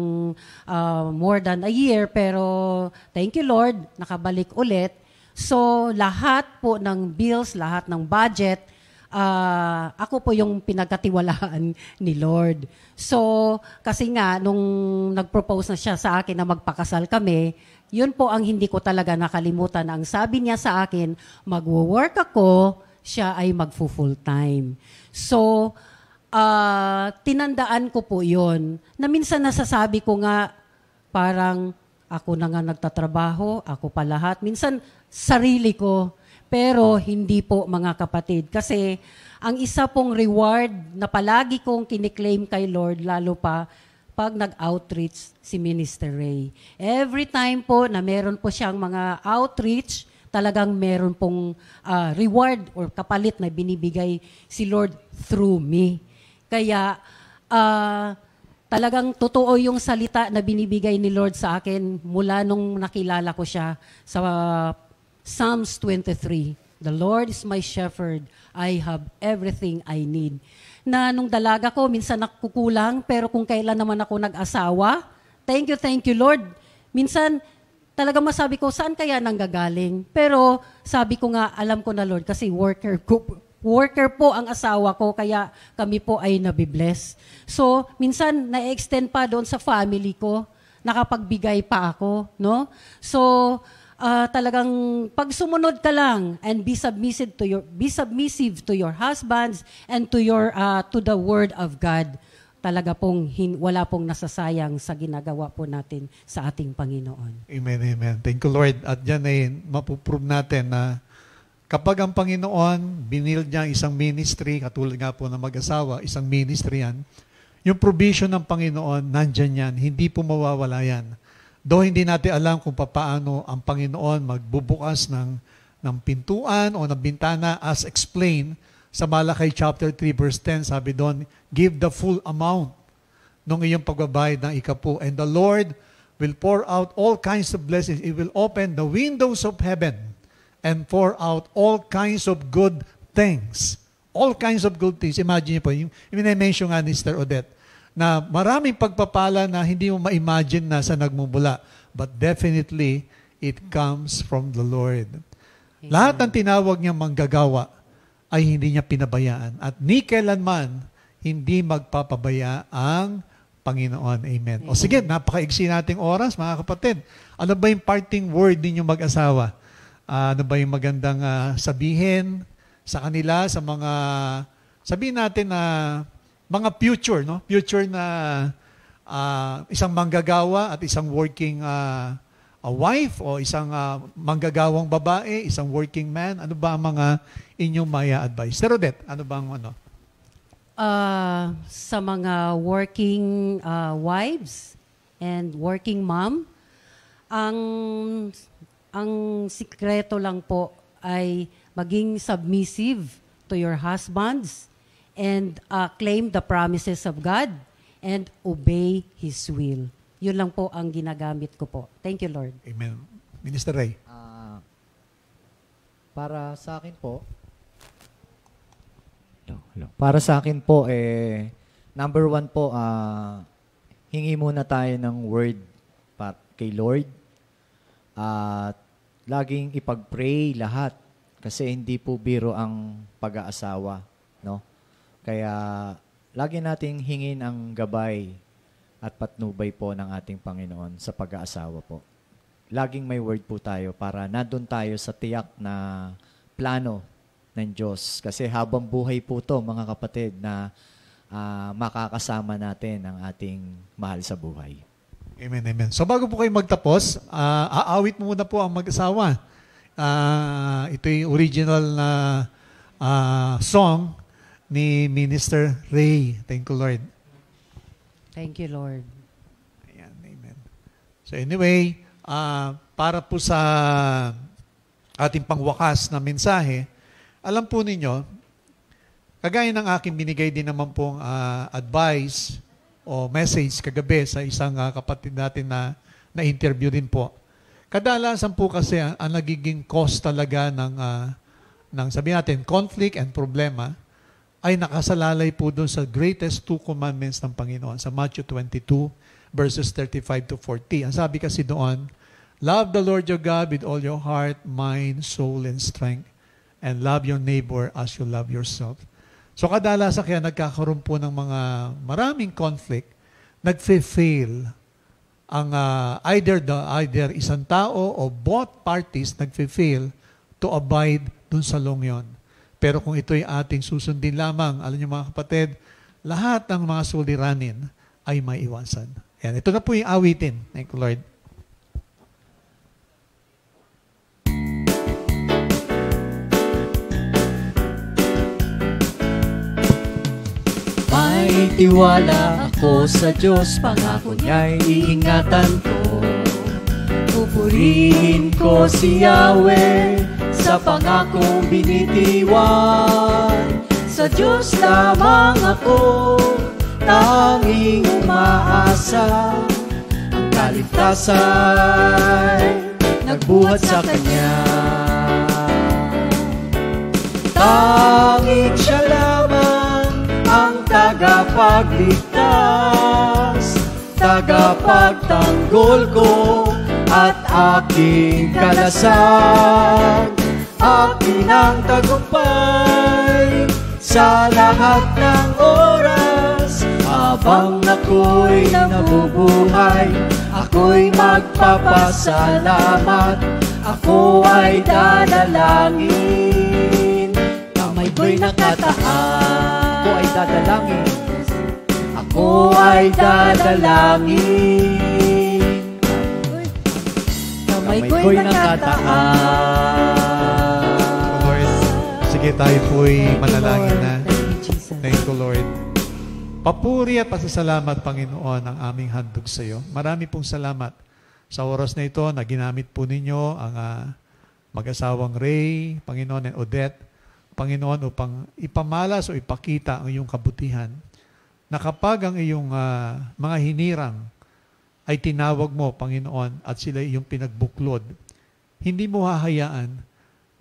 more than a year, pero thank you Lord, nakabalik ulit. So, lahat po ng bills, lahat ng budget, ako po yung pinagkatiwalaan ni Lord. So, kasi nga, nung nag-propose na siya sa akin na magpakasal kami, yun po ang hindi ko talaga nakalimutan. Ang sabi niya sa akin, mag-work ako, siya ay mag-full time. So, tinandaan ko po yun. Na minsan nasasabi ko nga, parang ako na nga nagtatrabaho, ako pa lahat. Minsan, sarili ko. Pero hindi po mga kapatid. Kasi ang isa pong reward na palagi kong kiniklaim kay Lord, lalo pa pag nag-outreach si Minister Ray. Every time po na meron po siyang mga outreach, talagang meron pong reward or kapalit na binibigay si Lord through me. Kaya talagang totoo yung salita na binibigay ni Lord sa akin mula nung nakilala ko siya sa Psalms 23. The Lord is my shepherd. I have everything I need. Na nung dalaga ko, minsan nakukulang, pero kung kailan naman ako nag-asawa, thank you Lord. Minsan, talaga masabi ko, saan kaya nanggagaling? Pero sabi ko nga, alam ko na Lord, kasi worker po ang asawa ko, kaya kami po ay nabibless. So, minsan, na-extend pa doon sa family ko, nakapagbigay pa ako, no? So, talagang pag sumunod ka lang and be submissive to your husbands and to the word of God, talaga pong wala pong nasasayang sa ginagawa po natin sa ating Panginoon. Amen, amen. Thank you, Lord. At yan ay mapuprove natin na kapag ang Panginoon, binild niya isang ministry, katulad nga po ng mag-asawa, isang ministry yan, yung provision ng Panginoon, nandyan yan. Hindi po mawawala yan. Though hindi natin alam kung paano ang Panginoon magbubukas ng pintuan o ng bintana as explained sa Malakay chapter 3 verse 10, sabi doon, give the full amount ng iyong pagbabayad ng ikapu. And the Lord will pour out all kinds of blessings. It will open the windows of heaven and pour out all kinds of good things. All kinds of good things. Imagine niyo po, yung mention nga ni Sister Odette, na maraming pagpapala na hindi mo ma-imagine na sa nagmumula. But definitely, it comes from the Lord. Amen. Lahat ng tinawag niyang manggagawa ay hindi niya pinabayaan. At ni kailanman, hindi magpapabaya ang Panginoon. Amen. O sige, napakaigsi nating oras, mga kapatid. Ano ba yung parting word ninyong mag-asawa? Ano ba yung magandang sabihin sa kanila, sa mga, sabihin natin na mga future, no? Future na isang manggagawa at isang working a wife o isang manggagawang babae, isang working man. Ano ba ang mga inyong maya advice? Sir Odette, ano ba ang ano? Sa mga working wives and working mom, ang sikreto lang po ay maging submissive to your husbands and claim the promises of God and obey His will. Yun lang po ang ginagamit ko po. Thank you, Lord. Amen. Minister Ray. Para sa akin po, number one po, hingi muna tayo ng word kay Lord. At laging ipag-pray lahat kasi hindi po biro ang pag-aasawa, no? Kaya lagi nating hingin ang gabay at patnubay po ng ating Panginoon sa pag-aasawa po. Laging may word po tayo para nandun tayo sa tiyak na plano ng Diyos. Kasi habang buhay po to mga kapatid, na makakasama natin ang ating mahal sa buhay. Amen, amen. So bago po kayo magtapos, aawit muna po ang mag-asawa. Ito yung original na song ni Minister Ray. Thank you, Lord. Thank you, Lord. Ayan, amen. So anyway, para po sa ating pangwakas na mensahe, alam po ninyo, kagaya ng aking binigay din naman pong advice o message kagabi sa isang kapatid natin na interview din po. Kadalasan po kasi ang nagiging cause talaga ng sabihin natin, conflict and problema ay nakasalalay po doon sa greatest two commandments ng Panginoon sa Matthew 22 verses 35 to 40. Ang sabi kasi doon, love the Lord your God with all your heart, mind, soul, and strength, and love your neighbor as you love yourself. So kadalasan kaya nagkakaroon po ng mga maraming conflict, nagfe-fail ang either isang tao o both parties nagfe-fail to abide dun sa long yon. Pero kung ito'y ating susundin lamang, alam niyo mga kapatid, lahat ng mga suliranin ay may iwasan. Yan, ito na po yung awitin. Thank you, Lord. May tiwala ako sa Diyos, pangako niya'y iingatan ko. Pupurihin ko si Yahweh sa pangakong binitiwan. Sa Diyos lamang ako tanging umaasa. Ang kaligtasan nagbuhat sa Kanya. Tanging Siya lamang ang tagapagligtas, tagapagtanggol ko at aking kalasan. Akin ang tagumpay sa lahat ng oras. Habang ako'y nabubuhay, ako'y magpapasalamat. Ako ay dadalangin, kamay ko'y nakataas. Ako ay dadalangin, ako ay dadalangin, kamay ko'y nakataas. Sige, tayo po'y manalangin na. Thank you, Lord. Papuri at pasasalamat, Panginoon, ang aming handog sa iyo. Marami pong salamat sa oras na ito na ginamit po ninyo ang mag-asawang Ray, Panginoon, and Odette, Panginoon, upang ipamalas o ipakita ang iyong kabutihan na kapag ang iyong mga hinirang ay tinawag mo, Panginoon, at sila iyong pinagbuklod, hindi mo hahayaan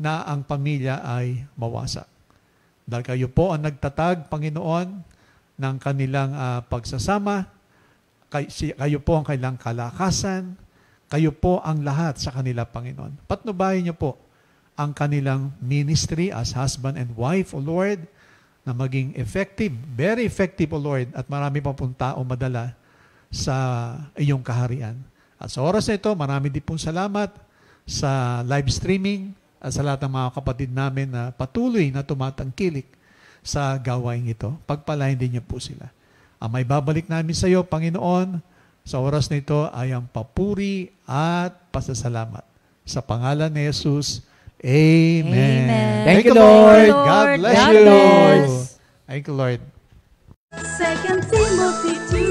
na ang pamilya ay mawasak. Dahil kayo po ang nagtatag, Panginoon, ng kanilang pagsasama, kayo po ang kanilang kalakasan, kayo po ang lahat sa kanila, Panginoon. Patnubayan niyo po ang kanilang ministry as husband and wife, O Lord, na maging effective, very effective, O Lord, at marami pa pong tao madala sa iyong kaharian. At sa oras na ito, marami din pong salamat sa live streaming at sa lahat ng mga kapatid namin na patuloy na tumatangkilik sa gawain ito. Pagpalain din niyo po sila. Ang may babalik namin sa iyo, Panginoon, sa oras na ito ay ang papuri at pasasalamat. Sa pangalan ni Jesus, Amen. Amen. Thank you, Lord. God bless God you. bless. Thank you, Lord. 2 Timothy 2